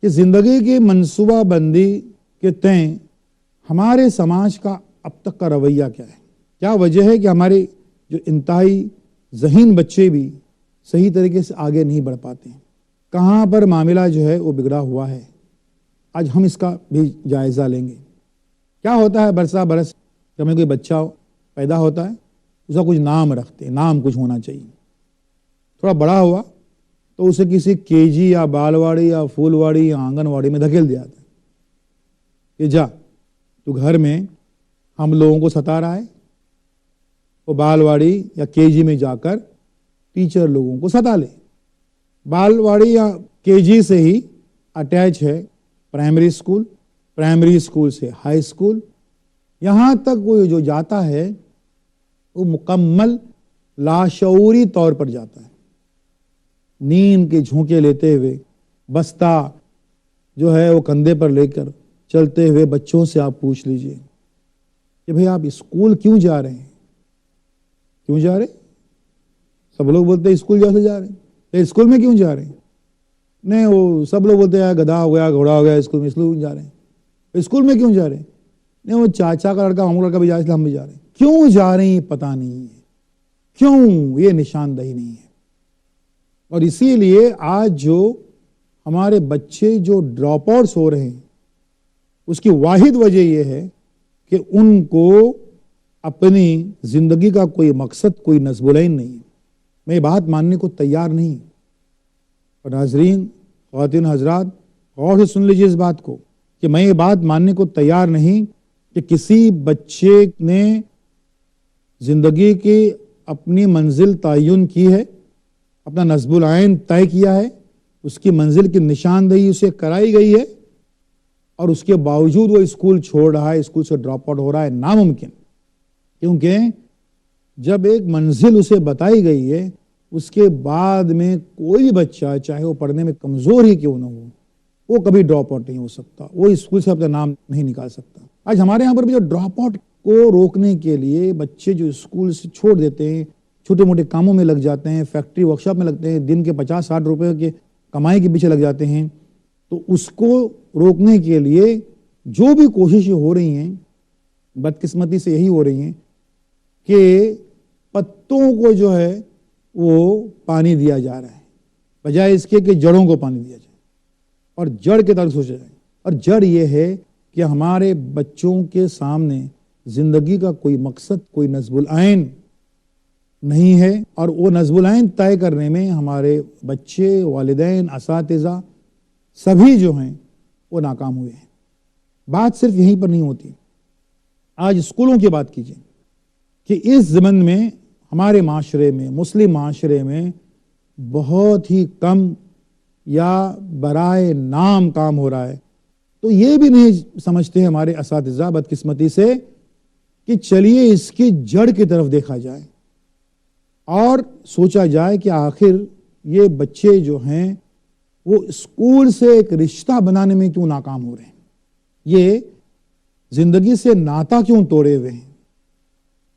کہ زندگی کی منصوبہ بندی کے تئیں ہمارے سماج کا اب تک کا رویہ کیا ہے. کیا وجہ ہے کہ ہمارے جو انتہائی ذہین بچے بھی صحیح طریقے سے آگے نہیں بڑھ پاتے ہیں؟ کہاں پر معاملہ جو ہے وہ بگڑا ہوا ہے؟ آج ہم اس کا بھی جائزہ لیں گے. کیا ہوتا ہے برسا برس جب ہمیں کوئی بچہ پیدا ہوتا ہے، اس کا کچھ نام رکھتے ہیں، نام کچھ ہونا چاہیے. تھوڑا بڑا ہوا تو اسے کسی کے جی یا بالواڑی یا پھولواڑی یا آنگن واڑی میں دھکیل دیا جاتا ہے کہ جا تو گھر میں ہم لوگوں کو ستا رہا ہے. وہ بالواڑی یا کے جی میں جا کر ٹیچر لوگوں کو ستا لے. بالواڑی یا کے جی سے ہی اٹیچ ہے پرائمری اسکول، پرائمری اسکول سے ہائی اسکول، یہاں تک وہ جو جاتا ہے وہ مکمل لاشعوری طور پر جاتا ہے. نیند کے جھونکے لیتے ہوئے، بستہ جو ہے وہ کندھے پر لے کر چلتے ہوئے بچوں سے آپ پوچھ لیجئے کہ بھئی آپ اسکول کیوں جا رہے ہیں؟ کیوں جا رہے ہیں؟ سب لوگ بولتے ہیں اسکول جیسے جا رہے ہیں. اسکول میں کیوں جا رہے ہیں؟ نہیں، وہ سب لوگ بولتے ہیں گدھا ہو گیا، گھوڑا ہو گیا، اسکول میں اس لیے جا رہے ہیں. اسکول میں کیوں جا رہے ہیں؟ نہیں، وہ چاچا کا لڑکا، ہم لڑکا بھی جا رہے ہیں، ہم بھی جا رہے ہیں. کیوں جا رہے ہیں پتہ نہیں ہے، کیوں یہ نشاندہی نہیں ہے. اور اسی لیے آج جو ہمارے بچے جو ڈراپ آؤٹس ہو رہے ہیں اس کی واحد وجہ یہ ہے کہ ان کو اپنی زندگی کا کوئی مقصد، کوئی نصب العین نہیں ہے. میں یہ بات ماننے کو تیار نہیں. اور ناظرین، خواتین حضرات، غور سے سن لیجیے اس بات کو کہ میں یہ بات ماننے کو تیار نہیں کہ کسی بچے نے زندگی کی اپنی منزل تعین کی ہے، اپنا نصب العین طے کیا ہے، اس کی منزل کی نشاندہی اسے کرائی گئی ہے، اور اس کے باوجود وہ اسکول چھوڑ رہا ہے، اسکول سے ڈراپ آؤٹ ہو رہا ہے. ناممکن. کیونکہ جب ایک منزل اسے بتائی گئی ہے، اس کے بعد میں کوئی بچہ چاہے وہ پڑھنے میں کمزور ہی کیوں نہ ہو، وہ کبھی ڈراپ آؤٹ نہیں ہو سکتا، وہ اسکول سے اپنا نام نہیں نکال سکتا۔ آج ہمارے یہاں پر بھی جو ڈراپ آؤٹ کو روکنے کے لیے بچے جو اسکول سے چھوڑ دیتے ہیں، چھوٹے موٹے کاموں میں لگ جاتے ہیں، فیکٹری ورک شاپ میں لگتے ہیں، دن کے 50-60 روپے کے کمائی کے پیچھے لگ جاتے ہیں، تو اس کو روکنے کے لیے جو بھی کوششیں ہو رہی ہیں، بدقسمتی سے یہی ہو رہی ہیں کہ پتوں کو جو ہے وہ پانی دیا جا رہا ہے بجائے اس کے کہ جڑوں کو پانی دیا جائے اور جڑ کے طرف سوچا جائے۔ اور جڑ یہ ہے کہ ہمارے بچوں کے سامنے زندگی کا کوئی مقصد، کوئی نصب العین نہیں ہے، اور وہ نصب العین طے کرنے میں ہمارے بچے، والدین، اساتذہ سبھی جو ہیں وہ ناکام ہوئے ہیں۔ بات صرف یہیں پر نہیں ہوتی، آج اسکولوں کی بات کیجیے کہ اس زمن میں ہمارے معاشرے میں، مسلم معاشرے میں بہت ہی کم یا برائے نام کام ہو رہا ہے، تو یہ بھی نہیں سمجھتے ہمارے اساتذہ بدقسمتی سے کہ چلیے اس کی جڑ کی طرف دیکھا جائے اور سوچا جائے کہ آخر یہ بچے جو ہیں وہ اسکول سے ایک رشتہ بنانے میں کیوں ناکام ہو رہے ہیں، یہ زندگی سے ناتا کیوں توڑے ہوئے ہیں،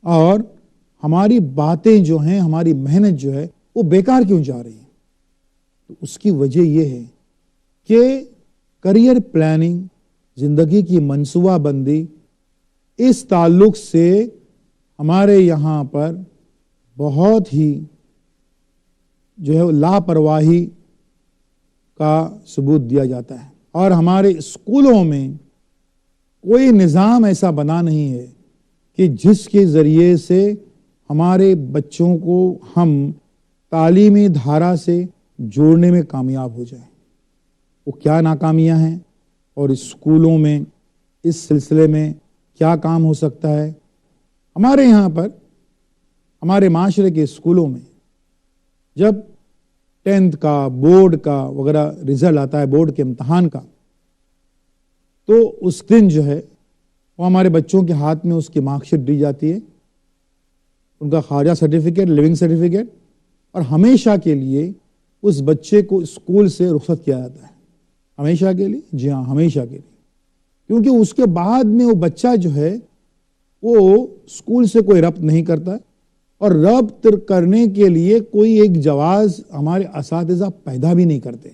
اور ہماری باتیں جو ہیں، ہماری محنت جو ہے وہ بیکار کیوں جا رہی ہے۔ تو اس کی وجہ یہ ہے کہ کریئر پلاننگ، زندگی کی منصوبہ بندی، اس تعلق سے ہمارے یہاں پر بہت ہی جو ہے لاپرواہی کا ثبوت دیا جاتا ہے، اور ہمارے اسکولوں میں کوئی نظام ایسا بنا نہیں ہے کہ جس کے ذریعے سے ہمارے بچوں کو ہم تعلیمی دھارا سے جوڑنے میں کامیاب ہو جائیں۔ وہ کیا ناکامیاں ہیں اور اسکولوں میں اس سلسلے میں کیا کام ہو سکتا ہے؟ ہمارے یہاں پر، ہمارے معاشرے کے اسکولوں میں جب 10th کا، بورڈ کا وغیرہ رزلٹ آتا ہے، بورڈ کے امتحان کا، تو اس دن جو ہے وہ ہمارے بچوں کے ہاتھ میں اس کی مارک شیٹ دی جاتی ہے، ان کا خواجہ سرٹیفکیٹ، لیونگ سرٹیفکیٹ، اور ہمیشہ کے لیے اس بچے کو اسکول سے رخصت کیا جاتا ہے۔ ہمیشہ کے لیے، جی ہاں، ہمیشہ کے لیے، کیونکہ اس کے بعد میں وہ بچہ جو ہے وہ اسکول سے کوئی ربط نہیں کرتا، اور ربط کرنے کے لیے کوئی ایک جواز ہمارے اساتذہ پیدا بھی نہیں کرتے۔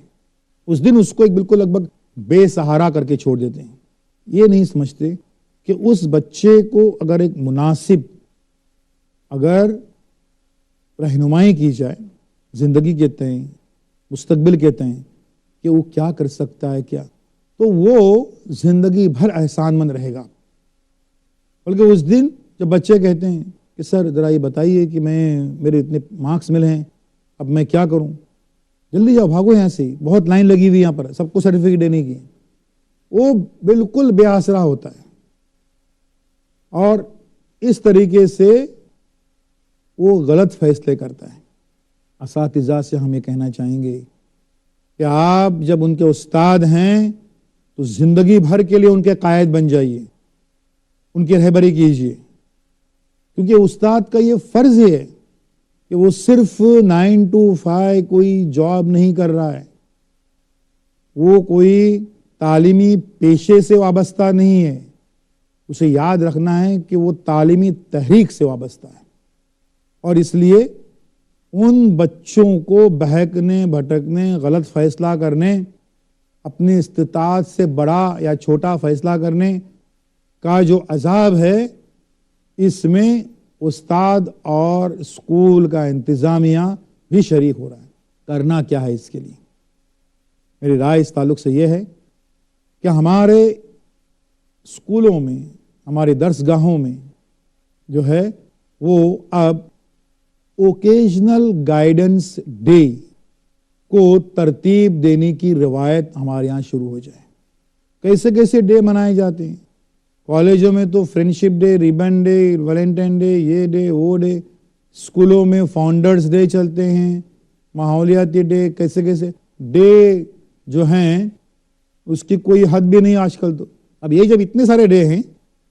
اس دن اس کو ایک بالکل لگ بھگ بے سہارا کر کے چھوڑ دیتے ہیں۔ یہ نہیں سمجھتے کہ اس بچے کو اگر ایک مناسب اگر رہنمائی کی جائے زندگی کے تئیں، مستقبل کے تئیں، کہ وہ کیا کر سکتا ہے کیا، تو وہ زندگی بھر احسان مند رہے گا۔ بلکہ اس دن جب بچے کہتے ہیں کہ سر ذرا یہ بتائیے کہ میرے اتنے مارکس ملے ہیں، اب میں کیا کروں، جلدی جاؤ، بھاگو یہاں سے، بہت لائن لگی ہوئی یہاں پر، سب کو سرٹیفکیٹ دینے کی، وہ بالکل بے آسرا ہوتا ہے، اور اس طریقے سے وہ غلط فیصلے کرتا ہے۔ اساتذہ سے ہم یہ کہنا چاہیں گے کہ آپ جب ان کے استاد ہیں تو زندگی بھر کے لیے ان کے قائد بن جائیے، ان کی رہبری کیجیے، کیونکہ استاد کا یہ فرض ہے کہ وہ صرف 9 to 5 کوئی جاب نہیں کر رہا ہے، وہ کوئی تعلیمی پیشے سے وابستہ نہیں ہے، اسے یاد رکھنا ہے کہ وہ تعلیمی تحریک سے وابستہ ہے، اور اس لیے ان بچوں کو بہکنے، بھٹکنے، غلط فیصلہ کرنے، اپنی استطاعت سے بڑا یا چھوٹا فیصلہ کرنے کا جو عذاب ہے، اس میں استاد اور اسکول کا انتظامیہ بھی شریک ہو رہا ہے۔ کرنا کیا ہے اس کے لیے؟ میری رائے اس تعلق سے یہ ہے کہ ہمارے اسکولوں میں، ہمارے درسگاہوں میں جو ہے وہ اب اوکیجنل گائیڈنس ڈے کو ترتیب دینے کی روایت ہمارے یہاں شروع ہو جائے۔ کیسے کیسے ڈے منائے جاتے ہیں کالجوں میں، تو friendship day, ribbon day, Valentine day, یہ ڈے وہ ڈے، اسکولوں میں فاؤنڈرز ڈے چلتے ہیں، ماحولیاتی ڈے، کیسے کیسے ڈے جو ہیں اس کی کوئی حد بھی نہیں آج کل۔ تو اب یہ جب اتنے سارے ڈے ہیں،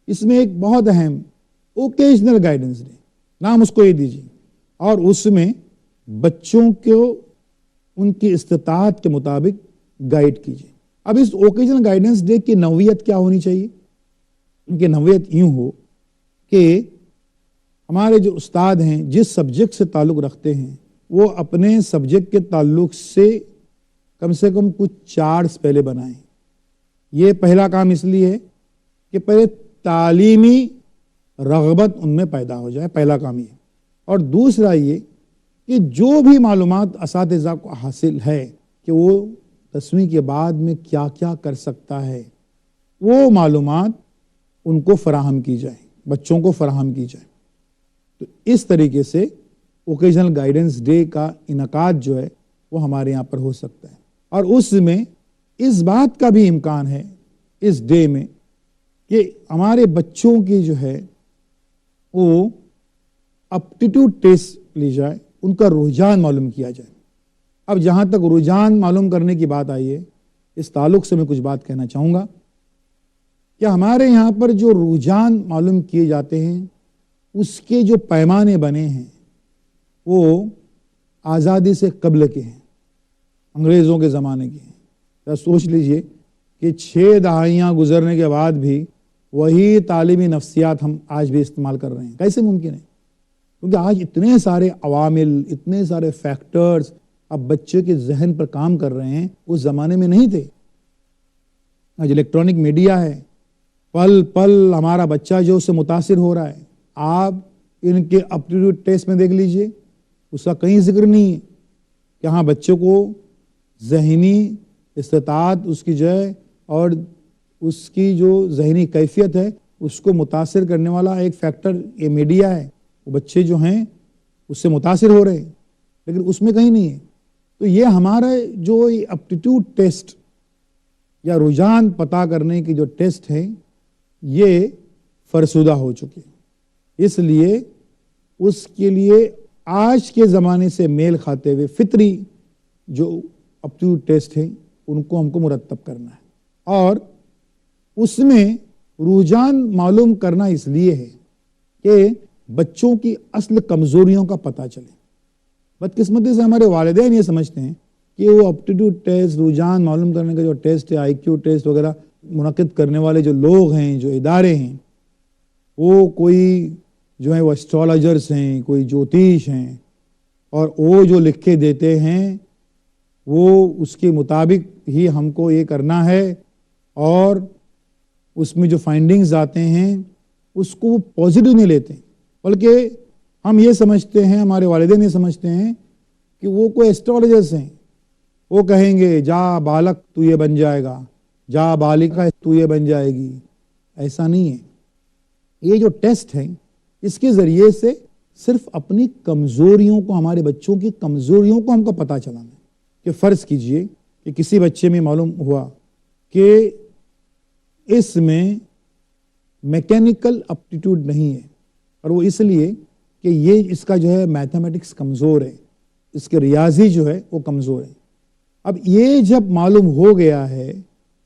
اس میں ایک بہت اہم اوکیجنل گائیڈنس ڈے، نام اس کو یہ دیجیے، اور اس میں بچوں کو ان کی استطاعت کے مطابق گائیڈ کیجیے۔ اب اس اوکیجنل گائیڈنس ڈے کی نوعیت کیا ہونی چاہیے؟ ان کی نوعیت یوں ہو کہ ہمارے جو استاد ہیں جس سبجیکٹ سے تعلق رکھتے ہیں وہ اپنے سبجیکٹ کے تعلق سے کم کچھ چارٹس پہلے بنائیں۔ یہ پہلا کام اس لیے ہے کہ پہلے تعلیمی رغبت ان میں پیدا ہو جائے، پہلا کام یہ۔ اور دوسرا یہ کہ جو بھی معلومات اساتذہ کو حاصل ہے کہ وہ 10ویں کے بعد میں کیا کیا کر سکتا ہے، وہ معلومات ان کو فراہم کی جائے، بچوں کو فراہم کی جائے۔ تو اس طریقے سے اوکیجنل گائیڈنس ڈے کا انعقاد جو ہے وہ ہمارے یہاں پر ہو سکتا ہے، اور اس میں اس بات کا بھی امکان ہے اس ڈے میں کہ ہمارے بچوں کی جو ہے وہ اپٹیٹیوڈ ٹیسٹ لی جائے، ان کا رجحان معلوم کیا جائے۔ اب جہاں تک رجحان معلوم کرنے کی بات آئی ہے، اس تعلق سے میں کچھ بات کہنا چاہوں گا کہ ہمارے یہاں پر جو رجحان معلوم کیے جاتے ہیں اس کے جو پیمانے بنے ہیں وہ آزادی سے قبل کے ہیں، انگریزوں کے زمانے کے ہیں۔ سوچ لیجئے کہ 6 دہائیاں گزرنے کے بعد بھی وہی تعلیمی نفسیات ہم آج بھی استعمال کر رہے ہیں۔ کیسے ممکن ہے؟ کیونکہ آج اتنے سارے عوامل، اتنے سارے فیکٹرز اب بچے کے ذہن پر کام کر رہے ہیں، اس زمانے میں نہیں تھے۔ آج الیکٹرانک میڈیا ہے، پل پل ہمارا بچہ جو اس سے متاثر ہو رہا ہے۔ آپ ان کے اپٹیٹیوڈ ٹیسٹ میں دیکھ لیجئے، اس کا کہیں ذکر نہیں ہے کہ ہاں بچوں کو ذہنی استطاعت اس کی جو ہے اور اس کی جو ذہنی کیفیت ہے اس کو متاثر کرنے والا ایک فیکٹر یہ میڈیا ہے، وہ بچے جو ہیں اس سے متاثر ہو رہے ہیں، لیکن اس میں کہیں نہیں ہے۔ تو یہ ہمارا جو اپٹیٹیوڈ ٹیسٹ یا رجحان پتہ کرنے کی جو ٹیسٹ ہیں یہ فرسودہ ہو چکے ہیں، اس لیے اس کے لیے آج کے زمانے سے میل کھاتے ہوئے فطری جو اپٹیٹیوڈ ٹیسٹ ہیں ان کو ہم کو مرتب کرنا ہے، اور اس میں رجحان معلوم کرنا اس لیے ہے کہ بچوں کی اصل کمزوریوں کا پتہ چلے۔ بدقسمتی سے ہمارے والدین یہ سمجھتے ہیں کہ وہ اپٹیٹیوڈ ٹیسٹ، رجحان معلوم کرنے کا جو ٹیسٹ ہے، آئی کیو ٹیسٹ وغیرہ منعقد کرنے والے جو لوگ ہیں، جو ادارے ہیں، وہ کوئی جو ہیں وہ اسٹرالوجرز ہیں، کوئی جوتیش ہیں، اور وہ جو لکھ کے دیتے ہیں وہ اس کے مطابق ہی ہم کو یہ کرنا ہے، اور اس میں جو فائنڈنگز آتے ہیں اس کو وہ پازیٹیو نہیں لیتے، بلکہ ہم یہ سمجھتے ہیں، ہمارے والدین یہ سمجھتے ہیں کہ وہ کوئی اسٹرالوجرز ہیں، وہ کہیں گے جا بالک تو یہ بن جائے گا، جا بالکا تو یہ بن جائے گی۔ ایسا نہیں ہے۔ یہ جو ٹیسٹ ہے اس کے ذریعے سے صرف اپنی کمزوریوں کو، ہمارے بچوں کی کمزوریوں کو ہم کو پتہ چلانا ہے۔ کہ فرض کیجئے کہ کسی بچے میں معلوم ہوا کہ اس میں میکینیکل اپٹیٹیوڈ نہیں ہے، اور وہ اس لیے کہ یہ اس کا جو ہے میتھمیٹکس کمزور ہے، اس کے ریاضی جو ہے وہ کمزور ہے۔ اب یہ جب معلوم ہو گیا ہے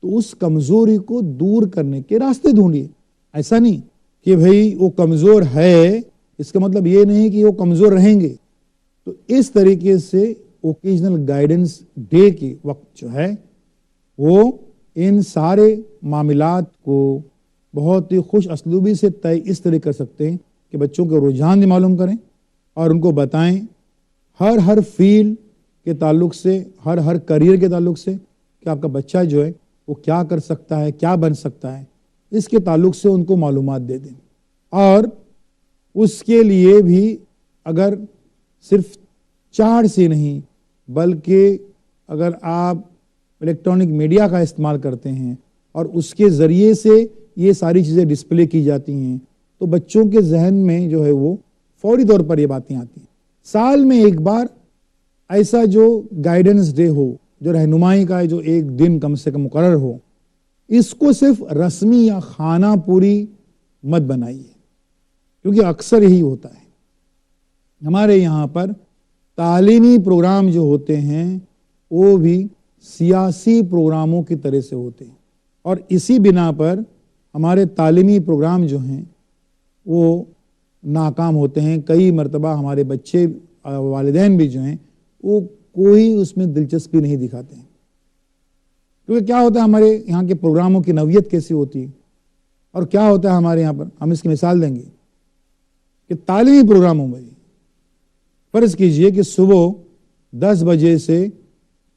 تو اس کمزوری کو دور کرنے کے راستے ڈھونڈیے۔ ایسا نہیں کہ بھئی وہ کمزور ہے اس کا مطلب یہ نہیں کہ وہ کمزور رہیں گے۔ تو اس طریقے سے اوکیجنل گائیڈنس ڈے کے وقت جو ہے وہ ان سارے معاملات کو بہت ہی خوش اسلوبی سے طے اس طرح کر سکتے ہیں کہ بچوں کے رجحان بھی معلوم کریں اور ان کو بتائیں ہر فیلڈ کے تعلق سے، ہر کریئر کے تعلق سے کہ آپ کا بچہ جو ہے وہ کیا کر سکتا ہے، کیا بن سکتا ہے، اس کے تعلق سے ان کو معلومات دے دیں۔ اور اس کے لیے بھی اگر صرف چارٹ سے نہیں بلکہ اگر آپ الیکٹرانک میڈیا کا استعمال کرتے ہیں اور اس کے ذریعے سے یہ ساری چیزیں ڈسپلے کی جاتی ہیں تو بچوں کے ذہن میں جو ہے وہ فوری طور پر یہ باتیں آتی ہیں۔ سال میں ایک بار ایسا جو گائیڈنس ڈے ہو، جو رہنمائی کا جو ایک دن کم سے کم مقرر ہو، اس کو صرف رسمی یا خانہ پوری مت بنائیے، کیونکہ اکثر یہی ہوتا ہے۔ ہمارے یہاں پر تعلیمی پروگرام جو ہوتے ہیں وہ بھی سیاسی پروگراموں کی طرح سے ہوتے ہیں، اور اسی بنا پر ہمارے تعلیمی پروگرام جو ہیں وہ ناکام ہوتے ہیں۔ کئی مرتبہ ہمارے بچے، والدین بھی جو ہیں وہ کوئی اس میں دلچسپی نہیں دکھاتے ہیں۔ کیونکہ کیا ہوتا ہے ہمارے یہاں کے پروگراموں کی نوعیت کیسی ہوتی ہے، اور کیا ہوتا ہے ہمارے یہاں پر، ہم اس کی مثال دیں گے کہ تعلیمی پروگراموں میں فرض کیجئے کہ صبح 10 بجے سے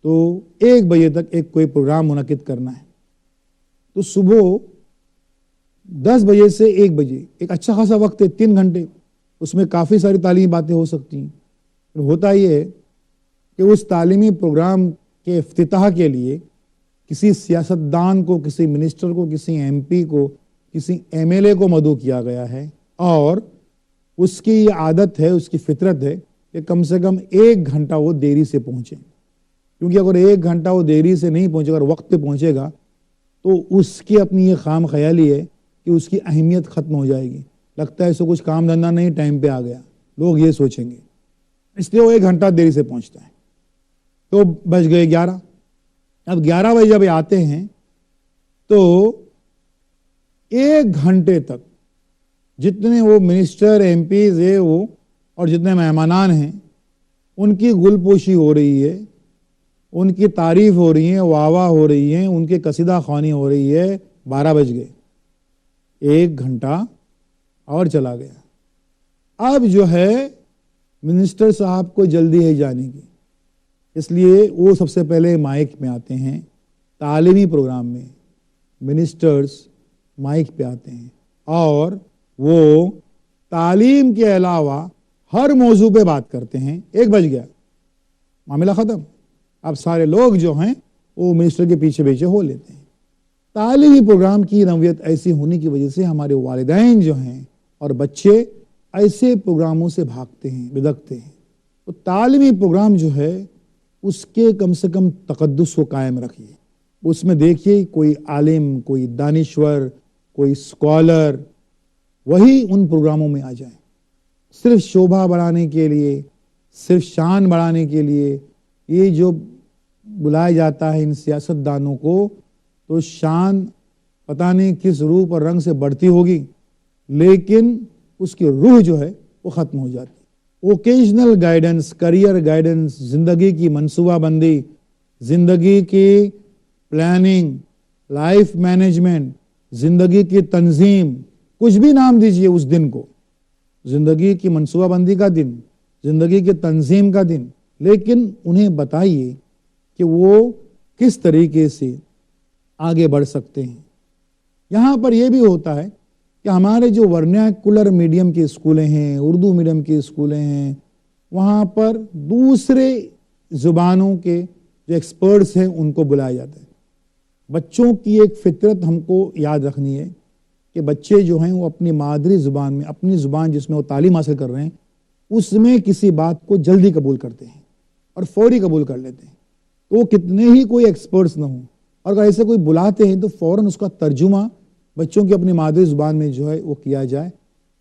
تو 1 بجے تک ایک کوئی پروگرام منعقد کرنا ہے، تو صبح 10 بجے سے 1 بجے ایک اچھا خاصا وقت ہے، 3 گھنٹے، اس میں کافی ساری تعلیمی باتیں ہو سکتی ہیں۔ ہوتا یہ ہے کہ اس تعلیمی پروگرام کے افتتاح کے لیے کسی سیاستدان کو، کسی منسٹر کو، کسی ایم پی کو، کسی ایم ایل اے کو مدعو کیا گیا ہے، اور اس کی یہ عادت ہے، اس کی فطرت ہے کہ کم سے کم 1 گھنٹہ وہ دیری سے پہنچے، کیونکہ اگر 1 گھنٹہ وہ دیری سے نہیں پہنچے، اگر وقت پہ پہنچے گا تو اس کی اپنی یہ خام خیالی ہے کہ اس کی اہمیت ختم ہو جائے گی، لگتا ہے اسے کچھ کام دھندہ نہیں، ٹائم پہ آ گیا، لوگ یہ سوچیں گے، اس لیے وہ 1 گھنٹہ دیری سے پہنچتا ہے۔ تو بج گئے 11، اب 11 بجے جب آتے ہیں تو 1 گھنٹے تک جتنے وہ منسٹر، ایم پیز ہے وہ، اور جتنے مہمانان ہیں، ان کی گل پوشی ہو رہی ہے، ان کی تعریف ہو رہی ہے، واہ واہ ہو رہی ہے، ان کی قصیدہ خوانی ہو رہی ہے، 12 بج گئے، 1 گھنٹہ اور چلا گیا۔ اب جو ہے منسٹر صاحب کو جلدی ہے جانے کی، اس لیے وہ سب سے پہلے مائک میں آتے ہیں۔ تعلیمی پروگرام میں منسٹرز مائک پہ آتے ہیں اور وہ تعلیم کے علاوہ ہر موضوع پہ بات کرتے ہیں۔ 1 بج گیا، معاملہ ختم، اب سارے لوگ جو ہیں وہ منسٹر کے پیچھے پیچھے ہو لیتے ہیں۔ تعلیمی پروگرام کی نوعیت ایسی ہونے کی وجہ سے ہمارے والدین جو ہیں اور بچے ایسے پروگراموں سے بھاگتے ہیں، بدکتے ہیں۔ تو تعلیمی پروگرام جو ہے اس کے کم سے کم تقدس کو قائم رکھیے، اس میں دیکھیے کوئی عالم، کوئی دانشور، کوئی اسکالر، وہی ان پروگراموں میں آ جائیں۔ صرف شوبھا بڑھانے کے لیے، صرف شان بڑھانے کے لیے یہ جو بلایا جاتا ہے ان سیاست دانوں کو، تو شان پتہ نہیں کس روپ اور رنگ سے بڑھتی ہوگی، لیکن اس کی روح جو ہے وہ ختم ہو جاتی ہے۔ اوکیشنل گائیڈنس، کریئر گائیڈنس، زندگی کی منصوبہ بندی، زندگی کی پلاننگ، لائف مینجمنٹ، زندگی کی تنظیم، کچھ بھی نام دیجئے اس دن کو، زندگی کی منصوبہ بندی کا دن، زندگی کی تنظیم کا دن، لیکن انہیں بتائیے کہ وہ کس طریقے سے آگے بڑھ سکتے ہیں۔ یہاں پر یہ بھی ہوتا ہے کہ ہمارے جو ورنیکولر میڈیم کے اسکولیں ہیں، اردو میڈیم کے اسکولیں ہیں، وہاں پر دوسرے زبانوں کے جو ایکسپرٹس ہیں ان کو بلایا جاتا ہے۔ بچوں کی ایک فطرت ہم کو یاد رکھنی ہے کہ بچے جو ہیں وہ اپنی مادری زبان میں، اپنی زبان جس میں وہ تعلیم حاصل کر رہے ہیں، اس میں کسی بات کو جلدی قبول کرتے ہیں اور فوری قبول کر لیتے ہیں۔ تو وہ کتنے ہی کوئی ایکسپرٹس نہ ہوں، اور اگر ایسے کوئی بلاتے ہیں تو فوراً اس کا ترجمہ بچوں کی اپنی مادری زبان میں جو ہے وہ کیا جائے،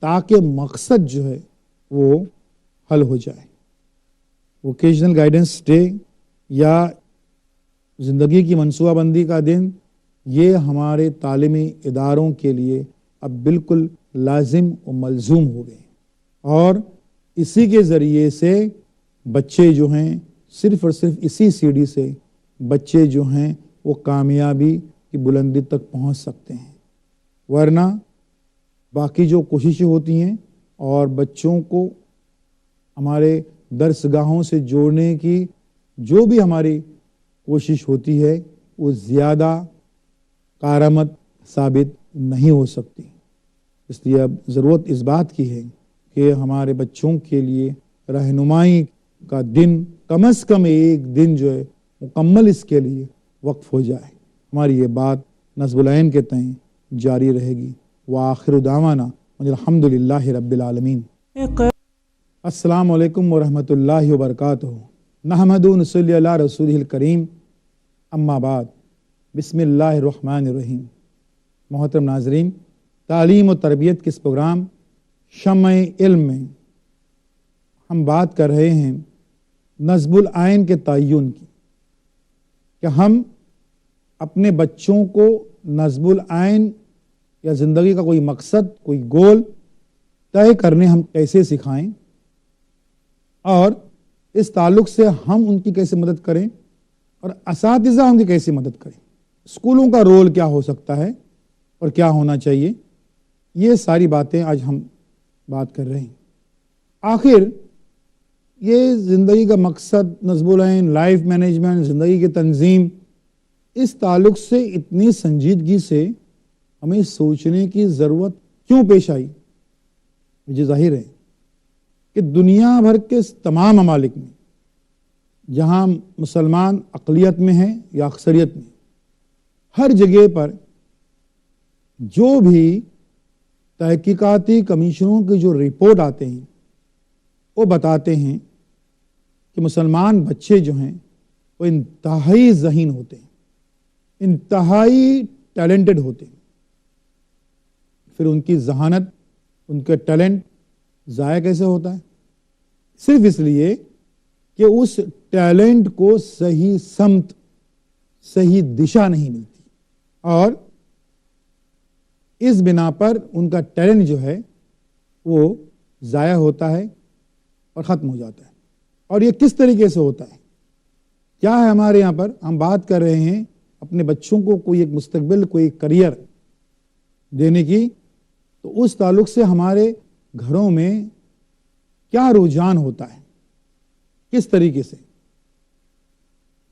تاکہ مقصد جو ہے وہ حل ہو جائے۔ ووکیشنل گائیڈنس ڈے یا زندگی کی منصوبہ بندی کا دن، یہ ہمارے تعلیمی اداروں کے لیے اب بالکل لازم و ملزوم ہو گئے، اور اسی کے ذریعے سے بچے جو ہیں صرف اور صرف اسی سیڑھی سے بچے جو ہیں وہ کامیابی کی بلندی تک پہنچ سکتے ہیں، ورنہ باقی جو کوششیں ہوتی ہیں اور بچوں کو ہمارے درس گاہوں سے جوڑنے کی جو بھی ہماری کوشش ہوتی ہے وہ زیادہ کارآمد ثابت نہیں ہو سکتی۔ اس لیے اب ضرورت اس بات کی ہے کہ ہمارے بچوں کے لیے رہنمائی کا دن کم از کم 1 دن جو ہے مکمل اس کے لیے وقف ہو جائے۔ ہماری یہ بات نصب العین کے تئیں جاری رہے گی۔ وآخر دعوانا الحمدللہ رب العالمین۔ السلام علیکم ورحمۃ اللہ وبرکاتہ۔ نحمد و نصلی علی رسولہ الکریم، اما بعد، بسم اللہ الرحمن الرحیم۔ محترم ناظرین، تعلیم و تربیت کے اس پروگرام شمع علم میں ہم بات کر رہے ہیں نصب العین کے تعین کی، کہ ہم اپنے بچوں کو نصب العین یا زندگی کا کوئی مقصد، کوئی گول طے کرنے ہم کیسے سکھائیں، اور اس تعلق سے ہم ان کی کیسے مدد کریں اور اساتذہ ان کی کیسے مدد کریں۔ اسکولوں کا رول کیا ہو سکتا ہے اور کیا ہونا چاہیے، یہ ساری باتیں آج ہم بات کر رہے ہیں۔ آخر یہ زندگی کا مقصد، نصب العین، لائف مینجمنٹ، زندگی کی تنظیم، اس تعلق سے اتنی سنجیدگی سے ہمیں سوچنے کی ضرورت کیوں پیش آئی؟ مجھے ظاہر ہے کہ دنیا بھر کے تمام ممالک میں جہاں مسلمان اقلیت میں ہیں یا اکثریت میں، ہر جگہ پر جو بھی تحقیقاتی کمیشنوں کی جو رپورٹ آتے ہیں وہ بتاتے ہیں کہ مسلمان بچے جو ہیں وہ انتہائی ذہین ہوتے ہیں، انتہائی ٹیلنٹڈ ہوتے ہیں۔ پھر ان کی ذہانت، ان کے ٹیلنٹ ضائع کیسے ہوتا ہے؟ صرف اس لیے کہ اس ٹیلنٹ کو صحیح سمت، صحیح دشا نہیں ملتی، اور اس بنا پر ان کا ٹیلنٹ جو ہے وہ ضائع ہوتا ہے اور ختم ہو جاتا ہے۔ اور یہ کس طریقے سے ہوتا ہے؟ کیا ہے ہمارے یہاں پر؟ ہم بات کر رہے ہیں اپنے بچوں کو کوئی ایک مستقبل، کوئی کریئر دینے کی، تو اس تعلق سے ہمارے گھروں میں کیا رجحان ہوتا ہے، کس طریقے سے؟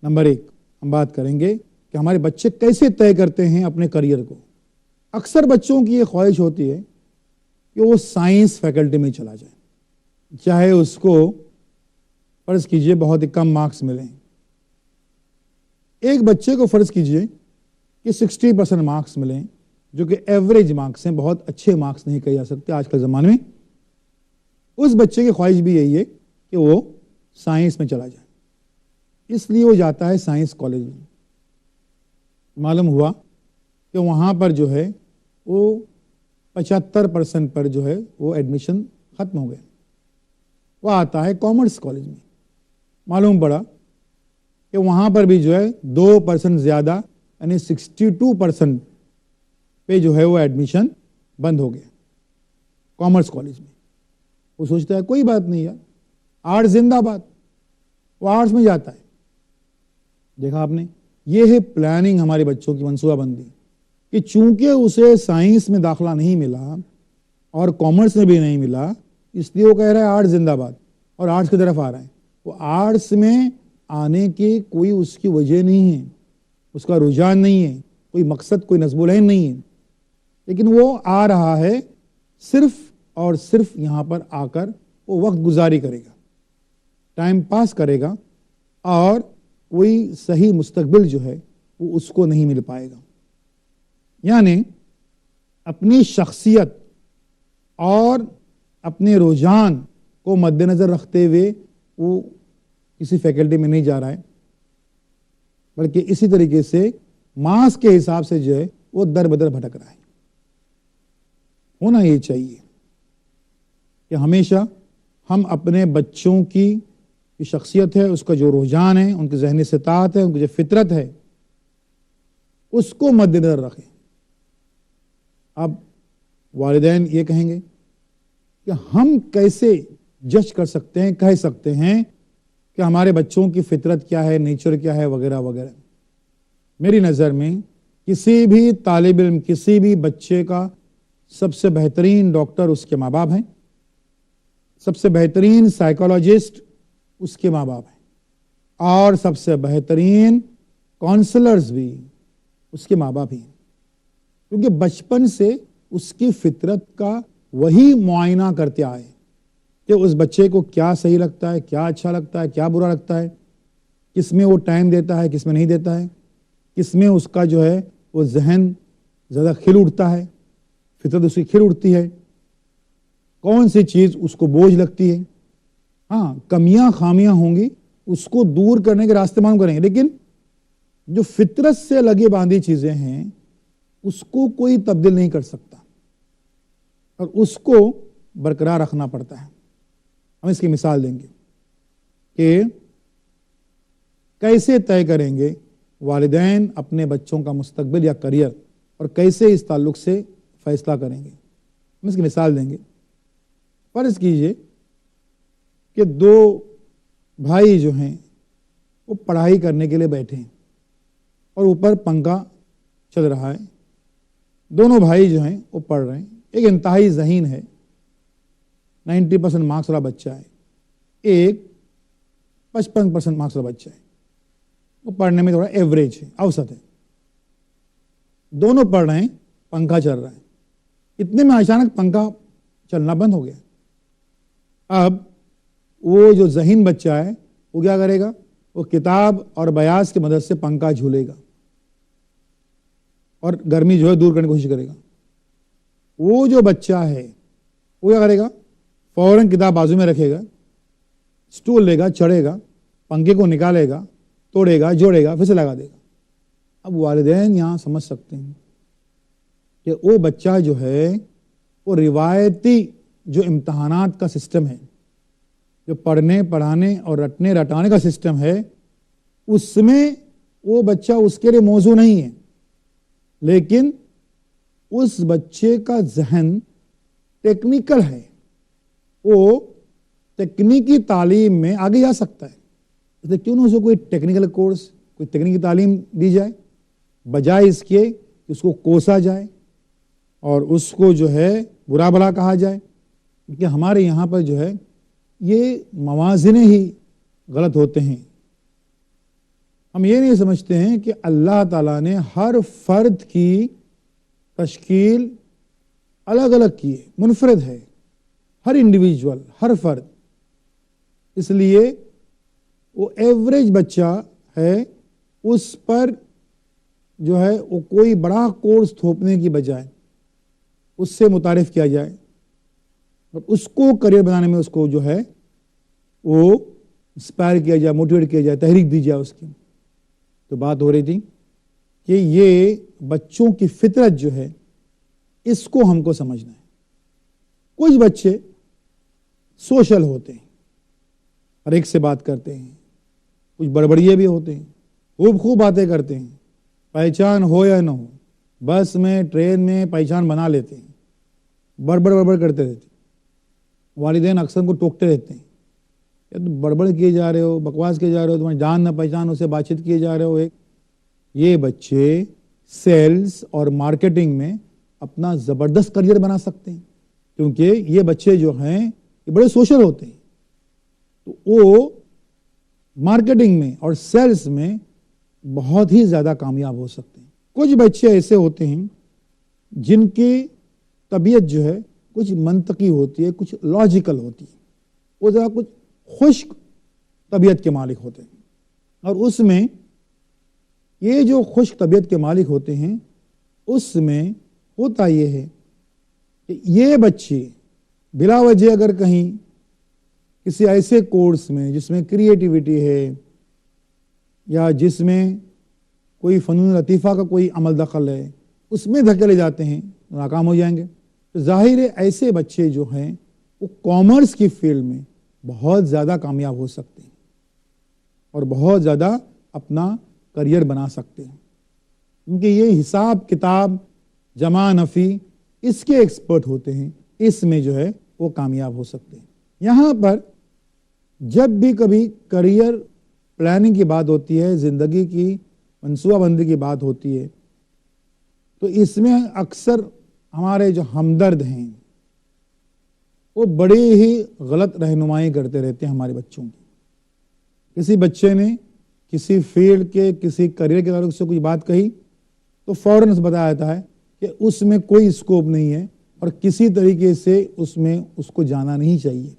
نمبر ایک، ہم بات کریں گے کہ ہمارے بچے کیسے طے کرتے ہیں اپنے کریئر کو۔ اکثر بچوں کی یہ خواہش ہوتی ہے کہ وہ سائنس فیکلٹی میں چلا جائے، چاہے اس کو فرض کیجئے بہت ہی کم مارکس ملیں۔ ایک بچے کو فرض کیجئے کہ 60% مارکس ملیں، جو کہ ایوریج مارکس ہیں، بہت اچھے مارکس نہیں کہے جا سکتے آج کل زمانے میں۔ اس بچے کی خواہش بھی یہی ہے کہ وہ سائنس میں چلا جائے، اس لیے وہ جاتا ہے سائنس کالج میں۔ معلوم ہوا کہ وہاں پر جو ہے وہ 75% پر جو ہے وہ ایڈمیشن ختم ہو گئے، وہ آتا ہے کامرس کالج میں۔ معلوم پڑا کہ وہاں پر بھی جو ہے 2% زیادہ، یعنی 62% پہ جو ہے وہ ایڈمیشن بند ہو گیا کامرس کالج میں۔ وہ سوچتا ہے کوئی بات نہیں یار، آرٹس زندہ باد، وہ آرٹس میں جاتا ہے۔ دیکھا آپ نے، یہ ہے پلاننگ ہمارے بچوں کی، منصوبہ بندی، کہ چونکہ اسے سائنس میں داخلہ نہیں ملا اور کامرس میں بھی نہیں ملا، اس لیے وہ کہہ رہا ہے آرٹس زندہ باد، اور آرٹس کی طرف آ رہا ہے۔ وہ آرٹس میں آنے کی کوئی اس کی وجہ نہیں ہے، اس کا رجحان نہیں ہے، کوئی مقصد، کوئی نصب العین نہیں ہے، لیکن وہ آ رہا ہے صرف اور صرف یہاں پر آ کر وہ وقت گزاری کرے گا، ٹائم پاس کرے گا، اور کوئی صحیح مستقبل جو ہے وہ اس کو نہیں مل پائے گا۔ یعنی اپنی شخصیت اور اپنے رجحان کو مد نظر رکھتے ہوئے وہ کسی فیکلٹی میں نہیں جا رہا ہے، بلکہ اسی طریقے سے ماس کے حساب سے جو ہے وہ در بدر بھٹک رہا ہے۔ ہونا یہ چاہیے کہ ہمیشہ ہم اپنے بچوں کی شخصیت ہے، اس کا جو رجحان ہے، ان کی ذہنی استطاعت ہے، ان کی جو فطرت ہے، اس کو مد نظر رکھیں۔ اب والدین یہ کہیں گے کہ ہم کیسے جج کر سکتے ہیں، کہہ سکتے ہیں کہ ہمارے بچوں کی فطرت کیا ہے، نیچر کیا ہے، وغیرہ وغیرہ۔ میری نظر میں کسی بھی طالب علم، کسی بھی بچے کا سب سے بہترین ڈاکٹر اس کے ماں باپ ہیں، سب سے بہترین سائیکالوجسٹ اس کے ماں باپ ہیں، اور سب سے بہترین کونسلرز بھی اس کے ماں باپ ہی ہیں، کیونکہ بچپن سے اس کی فطرت کا وہی معائنہ کرتے آئے کہ اس بچے کو کیا صحیح لگتا ہے، کیا اچھا لگتا ہے، کیا برا لگتا ہے، کس میں وہ ٹائم دیتا ہے، کس میں نہیں دیتا ہے، کس میں اس کا جو ہے وہ ذہن زیادہ کھل اٹھتا ہے، فطرت اس کی کھل اٹھتی ہے، کون سی چیز اس کو بوجھ لگتی ہے۔ ہاں، کمیاں خامیاں ہوں گی، اس کو دور کرنے کے راستے معلوم کریں گے، لیکن جو فطرت سے لگے باندھی چیزیں ہیں اس کو کوئی تبدیل نہیں کر سکتا، اور اس کو برقرار رکھنا پڑتا ہے۔ ہم اس کی مثال دیں گے کہ کیسے طے کریں گے والدین اپنے بچوں کا مستقبل یا کریئر، اور کیسے اس تعلق سے فیصلہ کریں گے۔ ہم اس کی مثال دیں گے۔ فرض کیجئے کہ دو بھائی جو ہیں وہ پڑھائی کرنے کے لیے بیٹھے ہیں، اور اوپر پنکھا چل رہا ہے. دونوں بھائی جو ہیں وہ پڑھ رہے ہیں. ایک انتہائی ذہین ہے, 90% مارکس والا بچہ ہے, ایک 55% مارکس والا بچہ ہے. وہ پڑھنے میں تھوڑا ایوریج ہے, اوسط ہے. دونوں پڑھ رہے ہیں, پنکھا چل رہا ہے. اتنے میں اچانک پنکھا چلنا بند ہو گیا. اب وہ جو ذہین بچہ ہے وہ کیا کرے گا؟ وہ کتاب اور بیاض کی مدد سے پنکھا جھولے گا اور گرمی جو ہے دور کرنے کی کوشش کرے گا. وہ جو بچہ ہے وہ کیا کرے گا؟ فوراً کتاب بازو میں رکھے گا, سٹول لے گا, چڑھے گا, پنکھے کو نکالے گا, توڑے گا, جوڑے گا, پھر سے لگا دے گا. اب والدین یہاں سمجھ سکتے ہیں کہ وہ بچہ جو ہے وہ روایتی جو امتحانات کا سسٹم ہے, جو پڑھنے پڑھانے اور رٹنے رٹانے کا سسٹم ہے, اس میں وہ بچہ اس کے لیے موضوع نہیں ہے. لیکن اس بچے کا ذہن ٹیکنیکل ہے, وہ تکنیکی تعلیم میں آگے جا سکتا ہے. اس لیے کیوں نہ اسے کوئی ٹیکنیکل کورس, کوئی تکنیکی تعلیم دی جائے, بجائے اس کے کہ اس کو کوسا جائے اور اس کو جو ہے برا بھلا کہا جائے. کیونکہ ہمارے یہاں پر جو ہے یہ موازنے ہی غلط ہوتے ہیں. ہم یہ نہیں سمجھتے ہیں کہ اللہ تعالیٰ نے ہر فرد کی تشکیل الگ الگ کی ہے, منفرد ہے, ہر انڈیویجول, ہر فرد. اس لیے وہ ایوریج بچہ ہے, اس پر جو ہے وہ کوئی بڑا کورس تھوپنے کی بجائے اس سے متعارف کیا جائے اور اس کو کریئر بنانے میں اس کو جو ہے وہ انسپائر کیا جائے, موٹیویٹ کیا جائے, تحریک دی جائے اس کی. تو بات ہو رہی تھی کہ یہ بچوں کی فطرت جو ہے اس کو ہم کو سمجھنا ہے. کچھ بچے سوشل ہوتے ہیں, ہر ایک سے بات کرتے ہیں, کچھ بڑبڑیے بھی ہوتے ہیں, خوب باتیں کرتے ہیں, پہچان ہو یا نہ ہو بس میں ٹرین میں پہچان بنا لیتے ہیں, بڑبڑ کرتے رہتے ہیں. والدین اکثر کو ٹوکتے رہتے ہیں, تم بڑبڑ کیے جا رہے ہو, بکواس کیے جا رہے ہو, تمہیں جان نہ پہچان اسے بات چیت کیے جا رہے ہو. یہ بچے سیلز اور مارکیٹنگ میں اپنا زبردست کریئر بنا سکتے ہیں, کیونکہ یہ بچے جو ہیں یہ بڑے سوشل ہوتے ہیں. تو وہ مارکیٹنگ میں اور سیلز میں بہت ہی زیادہ کامیاب ہو سکتے ہیں. کچھ بچے ایسے ہوتے ہیں جن کی طبیعت جو ہے کچھ منطقی ہوتی ہے, کچھ لاجیکل ہوتی ہے, وہ ذرا کچھ خشک طبیعت کے مالک ہوتے ہیں. اور اس میں یہ جو خشک طبیعت کے مالک ہوتے ہیں اس میں ہوتا یہ ہے کہ یہ بچے بلا وجہ اگر کہیں کسی ایسے کورس میں جس میں کریٹیوٹی ہے یا جس میں کوئی فنون لطیفہ کا کوئی عمل دخل ہے اس میں دھکیلے جاتے ہیں, ناکام ہو جائیں گے. تو ظاہر ہے ایسے بچے جو ہیں وہ کامرس کی فیلڈ میں بہت زیادہ کامیاب ہو سکتے ہیں اور بہت زیادہ اپنا کریئر بنا سکتے ہیں, کیونکہ یہ حساب کتاب جمع نفی اس کے ایکسپرٹ ہوتے ہیں, اس میں جو ہے وہ کامیاب ہو سکتے ہیں. یہاں پر جب بھی کبھی کریئر پلاننگ کی بات ہوتی ہے, زندگی کی منصوبہ بندی کی بات ہوتی ہے, تو اس میں اکثر ہمارے جو ہمدرد ہیں وہ بڑی ہی غلط رہنمائی کرتے رہتے ہیں ہمارے بچوں کی. کسی بچے نے کسی فیلڈ کے کسی کریئر کے تعلق سے کوئی بات کہی تو فوراً بتایا جاتا ہے کہ اس میں کوئی اسکوپ نہیں ہے اور کسی طریقے سے اس میں اس کو جانا نہیں چاہیے.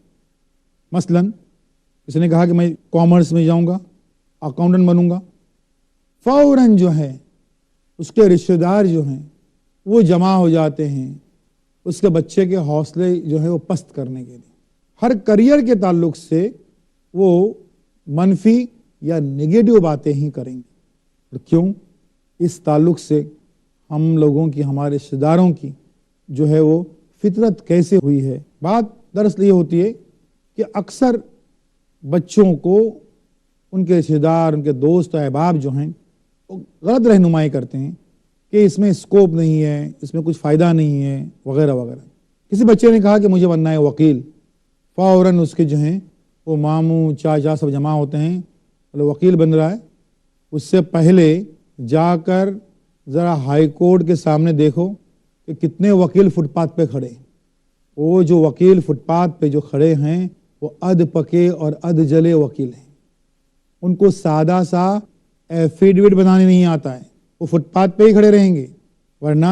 مثلا اس نے کہا کہ میں کامرس میں جاؤں گا, اکاؤنٹنٹ بنوں گا, فوراً جو ہے اس کے رشتہ دار جو ہیں وہ جمع ہو جاتے ہیں اس کے بچے کے حوصلے جو ہے وہ پست کرنے کے لیے. ہر کریئر کے تعلق سے وہ منفی یا نگیٹو باتیں ہی کریں گے. اور کیوں؟ اس تعلق سے ہم لوگوں کی, ہمارے رشتہ داروں کی جو ہے وہ فطرت کیسے ہوئی ہے. بات دراصل یہ ہوتی ہے کہ اکثر بچوں کو ان کے رشتہ دار, ان کے دوست احباب جو ہیں وہ غلط رہنمائی کرتے ہیں کہ اس میں اسکوپ نہیں ہے, اس میں کچھ فائدہ نہیں ہے وغیرہ وغیرہ. کسی بچے نے کہا کہ مجھے بننا ہے وکیل, فوراً اس کے جو ہیں وہ ماموں چاچا سب جمع ہوتے ہیں, وکیل بن رہا ہے, اس سے پہلے جا کر ذرا ہائی کورٹ کے سامنے دیکھو کہ کتنے وکیل فٹ پاتھ پہ کھڑے ہیں. وہ جو وکیل فٹ پاتھ پہ جو کھڑے ہیں وہ ادھ پکے اور ادھ جلے وکیل ہیں. ان کو سادہ سا ایفیڈیوٹ بنانے نہیں آتا ہے, وہ فٹ پاتھ پہ ہی کھڑے رہیں گے. ورنہ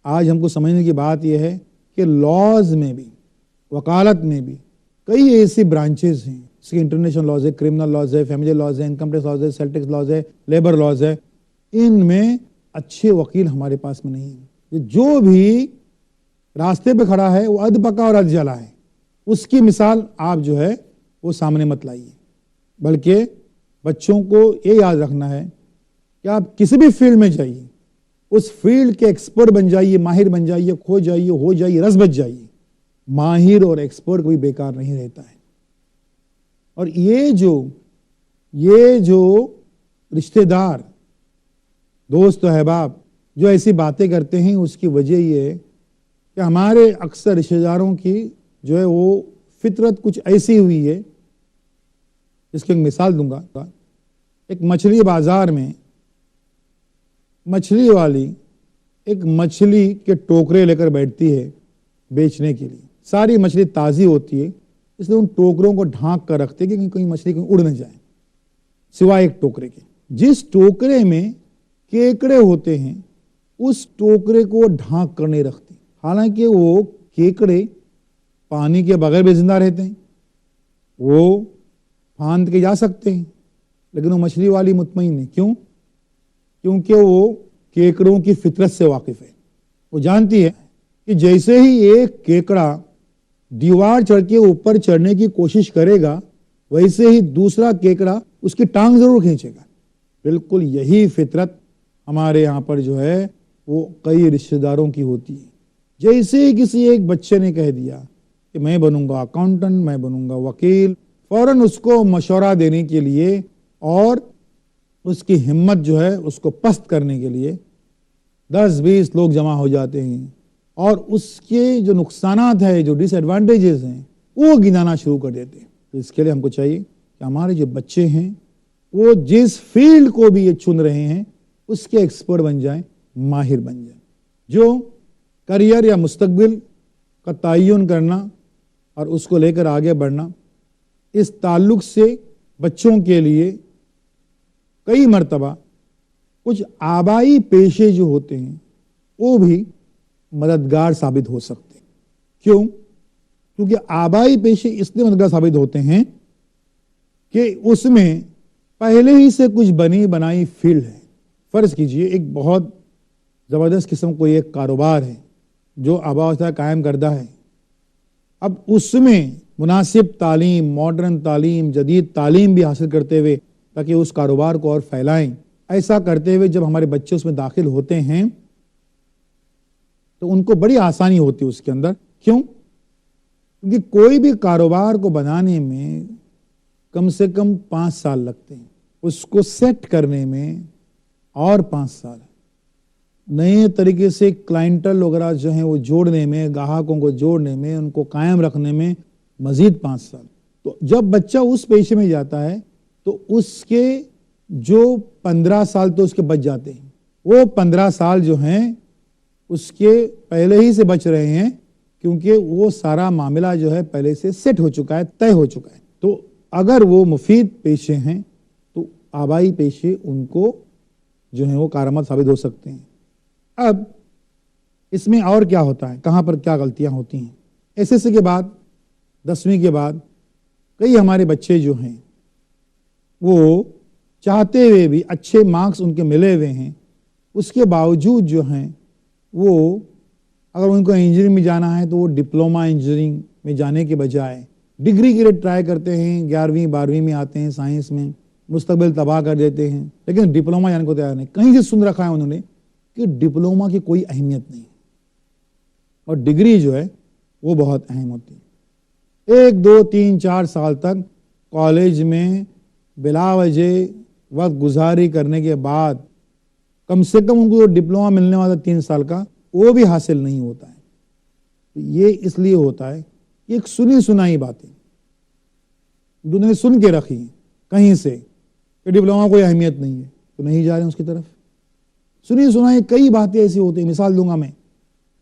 آج ہم کو سمجھنے کی بات یہ ہے کہ لاز میں بھی, وکالت میں بھی کئی ایسی برانچز ہیں, اس کے انٹرنیشنل لاز ہے, کرمنل لاز ہے, فیملی لاز ہے, انکم ٹیکس لاز ہے, سیل ٹیکس لاز ہے, لیبر لاز ہے. ان میں اچھے وکیل ہمارے پاس میں نہیں ہیں. جو بھی راستے پہ کھڑا ہے وہ ادھ پکا اور ادھ جلا ہے. اس کی مثال آپ جو ہے وہ سامنے مت لائیے, بلکہ بچوں کو یہ یاد رکھنا ہے کہ آپ کسی بھی فیلڈ میں جائیے, اس فیلڈ کے ایکسپرٹ بن جائیے, ماہر بن جائیے, کھو جائیے, ہو جائیے, رس بچ جائیے. ماہر اور ایکسپرٹ کوئی بیکار نہیں رہتا ہے. اور یہ جو رشتہ دار, دوست و احباب جو ایسی باتیں کرتے ہیں, اس کی وجہ یہ ہے کہ ہمارے اکثر رشتہ داروں کی جو ہے وہ فطرت کچھ ایسی ہوئی ہے. اس کی ایک مثال دوں گا. ایک مچھلی بازار میں مچھلی والی ایک مچھلی کے ٹوکرے لے کر بیٹھتی ہے بیچنے کے لیے. ساری مچھلی تازی ہوتی ہے, اس لیے ان ٹوکروں کو ڈھانک کر رکھتے کہ کہیں مچھلی کہیں اڑ نہ جائے, سوائے ایک ٹوکرے کے. جس ٹوکرے میں کیکڑے ہوتے ہیں اس ٹوکرے کو ڈھانک کر نہیں رکھتے. حالانکہ وہ کیکڑے پانی کے بغیر بھی زندہ رہتے ہیں, وہ پھاند کے جا سکتے ہیں, لیکن وہ مچھلی والی مطمئن ہے. کیوں؟ کیونکہ وہ کیکڑوں کی فطرت سے واقف ہے. وہ جانتی ہے کہ جیسے ہی ایک کیکڑا دیوار چڑھ کے اوپر چڑھنے کی کوشش کرے گا, ویسے ہی دوسرا کیکڑا اس کی ٹانگ ضرور کھینچے گا. بالکل یہی فطرت ہمارے یہاں پر جو ہے وہ کئی رشتہ داروں کی ہوتی ہے. جیسے ہی کسی ایک بچے نے کہہ دیا کہ میں بنوں گا اکاؤنٹنٹ, میں بنوں گا وکیل, فوراً اس کو مشورہ دینے کے لیے اور اس کی ہمت جو ہے اس کو پست کرنے کے لیے 10-20 لوگ جمع ہو جاتے ہیں, اور اس کے جو نقصانات ہیں, جو ڈس ایڈوانٹیجز ہیں, وہ گنانا شروع کر دیتے ہیں. تو اس کے لیے ہم کو چاہیے کہ ہمارے جو بچے ہیں وہ جس فیلڈ کو بھی یہ چن رہے ہیں اس کے ایکسپرٹ بن جائیں, ماہر بن جائیں. جو کریئر یا مستقبل کا تعین کرنا اور اس کو لے کر آگے بڑھنا, اس تعلق سے بچوں کے لیے کئی مرتبہ کچھ آبائی پیشے جو ہوتے ہیں وہ بھی مددگار ثابت ہو سکتے ہیں. کیوں؟ کیونکہ آبائی پیشے اس لیے مددگار ثابت ہوتے ہیں کہ اس میں پہلے ہی سے کچھ بنی بنائی فیلڈ ہے. فرض کیجئے ایک بہت زبردست قسم کو ایک کاروبار ہے جو آبا اجداد قائم کردہ ہے. اب اس میں مناسب تعلیم, ماڈرن تعلیم, جدید تعلیم بھی حاصل کرتے ہوئے تاکہ اس کاروبار کو اور پھیلائیں. ایسا کرتے ہوئے جب ہمارے بچے اس میں داخل ہوتے ہیں تو ان کو بڑی آسانی ہوتی ہے اس کے اندر. کیوں؟ کیونکہ کوئی بھی کاروبار کو بنانے میں کم سے کم 5 سال لگتے ہیں, اس کو سیٹ کرنے میں اور 5 سال, نئے طریقے سے کلائنٹل وغیرہ جو ہیں وہ جوڑنے میں, گاہکوں کو جوڑنے میں, ان کو قائم رکھنے میں مزید 5 سال. تو جب بچہ اس پیشے میں جاتا ہے تو اس کے جو 15 سال تو اس کے بچ جاتے ہیں. وہ 15 سال جو ہیں اس کے پہلے ہی سے بچ رہے ہیں, کیونکہ وہ سارا معاملہ جو ہے پہلے سے سیٹ ہو چکا ہے, طے ہو چکا ہے. تو اگر وہ مفید پیشے ہیں تو آبائی پیشے ان کو جو ہیں وہ کارآمد ثابت ہو سکتے ہیں. اب اس میں اور کیا ہوتا ہے, کہاں پر کیا غلطیاں ہوتی ہیں. ایس ایس سی کے بعد, 10ویں کے بعد کئی ہمارے بچے جو ہیں وہ چاہتے ہوئے بھی, اچھے مارکس ان کے ملے ہوئے ہیں, اس کے باوجود جو ہیں وہ اگر ان کو انجینئرنگ میں جانا ہے تو وہ ڈپلومہ انجینئرنگ میں جانے کے بجائے ڈگری کے لیے ٹرائی کرتے ہیں. 11ویں 12ویں میں آتے ہیں سائنس میں, مستقبل تباہ کر دیتے ہیں, لیکن ڈپلومہ جانے کو تیار نہیں. کہیں سے سن رکھا ہے انہوں نے کہ ڈپلومہ کی کوئی اہمیت نہیں, اور ڈگری جو ہے وہ بہت اہم ہوتی ہے. 1 2 3 4 سال تک کالج میں بلا وجہ وقت گزاری کرنے کے بعد کم سے کم ان کو ڈپلومہ ملنے والا 3 سال کا وہ بھی حاصل نہیں ہوتا ہے. یہ اس لیے ہوتا ہے کہ ایک سنی سنائی باتیں دنیا نے سن کے رکھی ہیں کہیں سے کہ ڈپلومہ کوئی اہمیت نہیں ہے, تو نہیں جا رہے ہیں اس کی طرف. سنی سنائی کئی باتیں ایسی ہوتی ہیں. مثال دوں گا میں,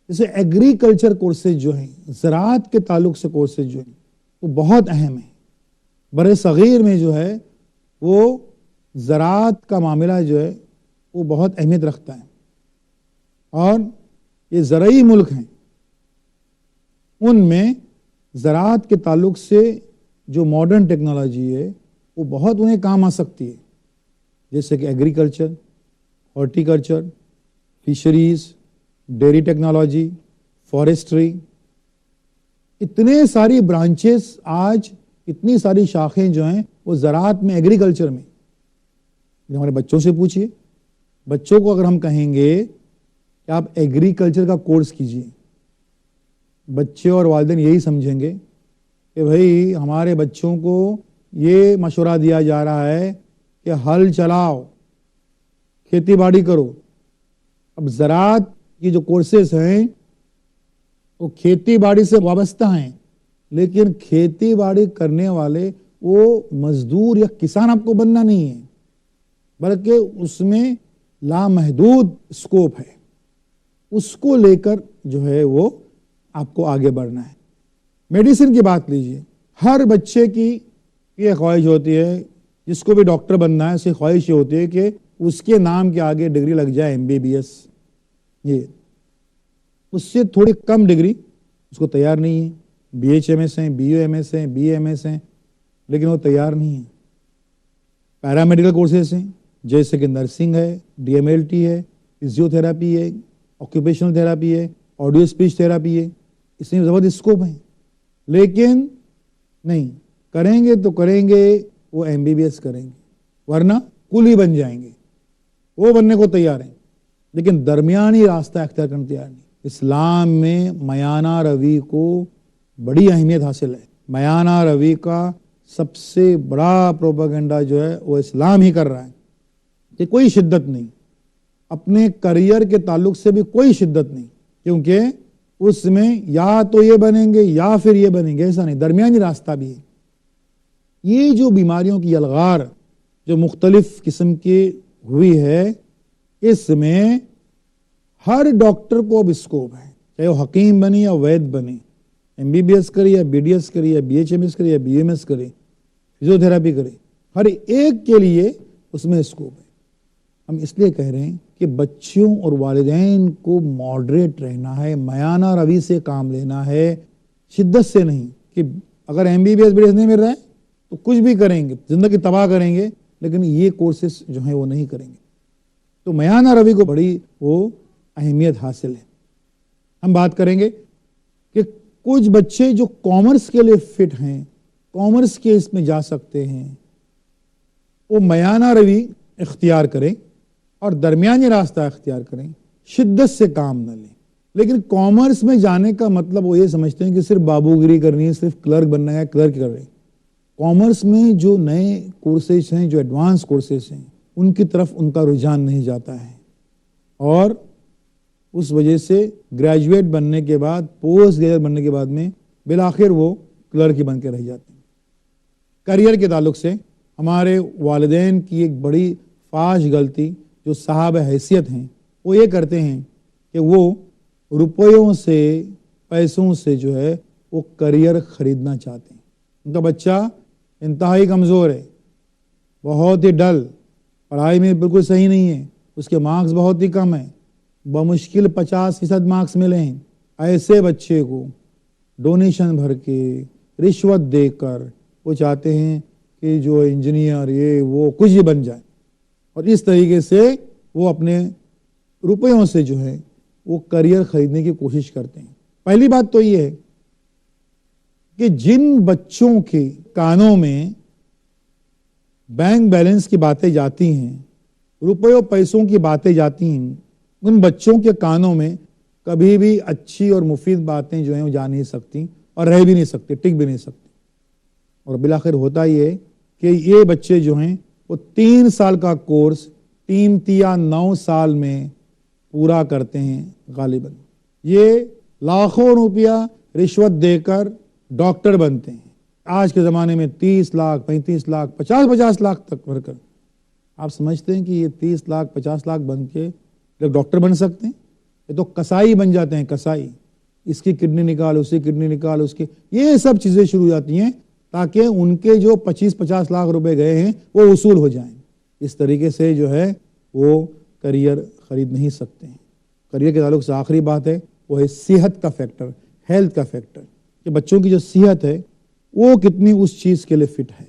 جیسے ایگریکلچر کورسز جو ہیں, زراعت کے تعلق سے کورسز جو ہیں, وہ بہت اہم ہیں. بر صغیر میں جو ہے وہ زراعت کا معاملہ جو ہے وہ بہت اہمیت رکھتا ہے, اور یہ زرعی ملک ہیں, ان میں زراعت کے تعلق سے جو ماڈرن ٹیکنالوجی ہے وہ بہت انہیں کام آ سکتی ہے, جیسے کہ agriculture, horticulture, fisheries, dairy technology, forestry. اتنے ساری برانچز آج, اتنی ساری شاخیں جو ہیں وہ زراعت میں, ایگریکلچر میں. ہمارے بچوں سے پوچھئے, بچوں کو اگر ہم کہیں گے کہ آپ ایگریکلچر کا کورس کیجئے, بچے اور والدین یہی سمجھیں گے کہ بھئی ہمارے بچوں کو یہ مشورہ دیا جا رہا ہے کہ ہل چلاؤ, کھیتی باڑی کرو. اب زراعت کی جو کورسز ہیں وہ کھیتی باڑی سے وابستہ ہیں, لیکن کھیتی باڑی کرنے والے وہ مزدور یا کسان آپ کو بننا نہیں ہے, بلکہ اس میں لامحدود اسکوپ ہے. اس کو لے کر جو ہے وہ آپ کو آگے بڑھنا ہے. میڈیسن کی بات لیجئے, ہر بچے کی یہ خواہش ہوتی ہے, جس کو بھی ڈاکٹر بننا ہے اس کی خواہش یہ ہوتی ہے کہ اس کے نام کے آگے ڈگری لگ جائے MBBS. یہ اس سے تھوڑی کم ڈگری اس کو تیار نہیں ہے. BHMS ہیں, BUMS ہیں, BAMS ہیں, لیکن وہ تیار نہیں ہے. پیرامیڈیکل کورسز ہیں جیسے کہ نرسنگ ہے, DMLT ہے, فزیو تھراپی ہے, آکوپیشنل تھراپی ہے, آڈیو اسپیچ تھراپی ہے. اس میں زبردست اسکوپ ہے, لیکن نہیں کریں گے تو کریں گے وہ MBBS کریں گے, ورنہ کولی بن جائیں گے. وہ بننے کو تیار ہیں, لیکن درمیانی راستہ اختیار کرنے تیار نہیں. اسلام میں میانہ روی کو بڑی اہمیت حاصل ہے. میانہ روی کا سب سے بڑا پروپیگنڈا جو ہے وہ اسلام ہی کر رہا ہے کہ کوئی شدت نہیں, اپنے کریئر کے تعلق سے بھی کوئی شدت نہیں, کیونکہ اس میں یا تو یہ بنیں گے یا پھر یہ بنیں گے, ایسا نہیں, درمیانی راستہ بھی ہے. یہ جو بیماریوں کی الغار جو مختلف قسم کی ہوئی ہے, اس میں ہر ڈاکٹر کو اب اسکوپ ہے, چاہے وہ حکیم بنے یا وید بنے, MBBS کرے یا BDS کرے یا BHMS کرے یا BMS کرے, فزیو تھراپی کرے, ہر ایک کے لیے اس میں اسکوپ ہے. ہم اس لیے کہہ رہے ہیں کہ بچوں اور والدین کو ماڈریٹ رہنا ہے, میانہ روی سے کام لینا ہے, شدت سے نہیں کہ اگر MBBS BDS نہیں مل رہا ہے تو کچھ بھی کریں گے, زندگی تباہ کریں گے, لیکن یہ کورسز جو ہیں وہ نہیں کریں گے. تو میانہ روی کو بڑی وہ اہمیت حاصل ہے. ہم بات کریں گے کہ کچھ بچے جو کامرس کے لیے فٹ ہیں, کامرس کے اس میں جا سکتے ہیں, وہ میانہ روی اختیار کریں اور درمیانی راستہ اختیار کریں, شدت سے کام نہ لیں. لیکن کامرس میں جانے کا مطلب وہ یہ سمجھتے ہیں کہ صرف بابوگری کرنی ہے, صرف کلرک بننا ہے, کلرک کر رہے ہیں. کامرس میں جو نئے کورسز ہیں, جو ایڈوانس کورسز ہیں, ان کی طرف ان کا رجحان نہیں جاتا ہے, اور اس وجہ سے گریجویٹ بننے کے بعد, پوسٹ گریجویٹ بننے کے بعد میں بالآخر وہ کلرک ہی بن کے رہ جاتے ہیں. کریئر کے تعلق سے ہمارے والدین کی ایک بڑی فاش غلطی جو صاحب حیثیت ہیں وہ یہ کرتے ہیں کہ وہ روپیوں سے, پیسوں سے جو ہے وہ کریئر خریدنا چاہتے ہیں. ان کا بچہ انتہائی کمزور ہے, بہت ہی ڈل, پڑھائی میں بالکل صحیح نہیں ہے, اس کے مارکس بہت ہی کم ہیں, بمشکل 50% مارکس ملے ہیں. ایسے بچے کو ڈونیشن بھر کے, رشوت دے کر وہ چاہتے ہیں کہ جو انجینئر یہ وہ کچھ ہی بن جائے, اور اس طریقے سے وہ اپنے روپیوں سے جو ہے وہ کریئر خریدنے کی کوشش کرتے ہیں. پہلی بات تو یہ ہے کہ جن بچوں کے کانوں میں بینک بیلنس کی باتیں جاتی ہیں, روپیوں پیسوں کی باتیں جاتی ہیں, ان بچوں کے کانوں میں کبھی بھی اچھی اور مفید باتیں جو ہیں وہ جا نہیں سکتی, اور رہ بھی نہیں سکتی, ٹک بھی نہیں سکتی. اور بالآخر ہوتا یہ کہ یہ بچے جو ہیں وہ 3 سال کا کورس 3 یا 9 سال میں پورا کرتے ہیں غالباً. یہ لاکھوں روپیہ رشوت دے کر ڈاکٹر بنتے ہیں. آج کے زمانے میں 30 لاکھ 35 لاکھ 50 لاکھ تک بھر کر. آپ سمجھتے ہیں کہ یہ 30 لاکھ 50 لاکھ بن کے لوگ ڈاکٹر بن سکتے ہیں، یہ تو کسائی بن جاتے ہیں، کسائی، اس کی کڈنی نکال، اس کی کڈنی نکال، اس کی، یہ سب چیزیں شروع ہو جاتی ہیں تاکہ ان کے جو 25-50 لاکھ روپے گئے ہیں وہ وصول ہو جائیں۔ اس طریقے سے جو ہے وہ کریئر خرید نہیں سکتے ہیں۔ کریئر کے تعلق سے آخری بات ہے وہ ہے صحت کا فیکٹر، ہیلتھ کا فیکٹر، کہ بچوں کی جو صحت ہے وہ کتنی اس چیز کے لیے فٹ ہے،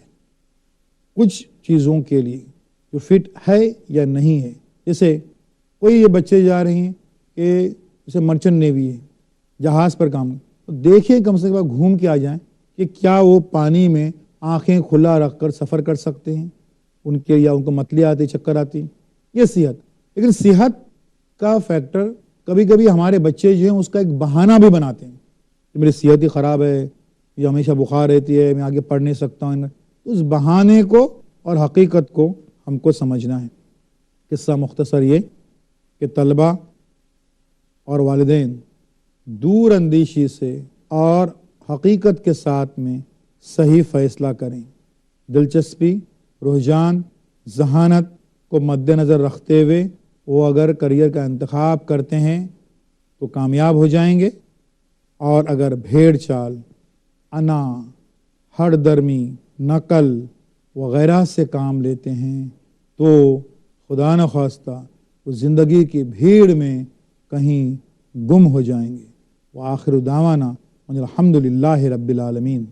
کچھ چیزوں کے لیے جو فٹ ہے یا نہیں ہے۔ جیسے کوئی یہ بچے جا رہے ہیں کہ جیسے مرچنٹ نیوی ہے، جہاز پر کام، تو دیکھیں کم سے کم گھوم کے آ جائیں کہ کیا وہ پانی میں آنکھیں کھلا رکھ کر سفر کر سکتے ہیں، ان کے یا ان کو متلی آتی، چکر آتی، یہ صحت۔ لیکن صحت کا فیکٹر کبھی کبھی ہمارے بچے جو ہیں اس کا ایک بہانہ بھی بناتے ہیں کہ میری صحت ہی خراب ہے، یہ ہمیشہ بخار رہتی ہے، میں آگے پڑھ نہیں سکتا ہوں۔ اس بہانے کو اور حقیقت کو ہم کو سمجھنا ہے۔ قصہ مختصر یہ کہ طلبہ اور والدین دور اندیشی سے اور حقیقت کے ساتھ میں صحیح فیصلہ کریں۔ دلچسپی، رجحان، ذہانت کو مد نظر رکھتے ہوئے وہ اگر کریئر کا انتخاب کرتے ہیں تو کامیاب ہو جائیں گے، اور اگر بھیڑ چال، انا، ہر درمی، نقل وغیرہ سے کام لیتے ہیں تو خدا نخواستہ وہ زندگی کی بھیڑ میں کہیں گم ہو جائیں گے۔ وآخر دعوانا الحمدللہ رب العالمین۔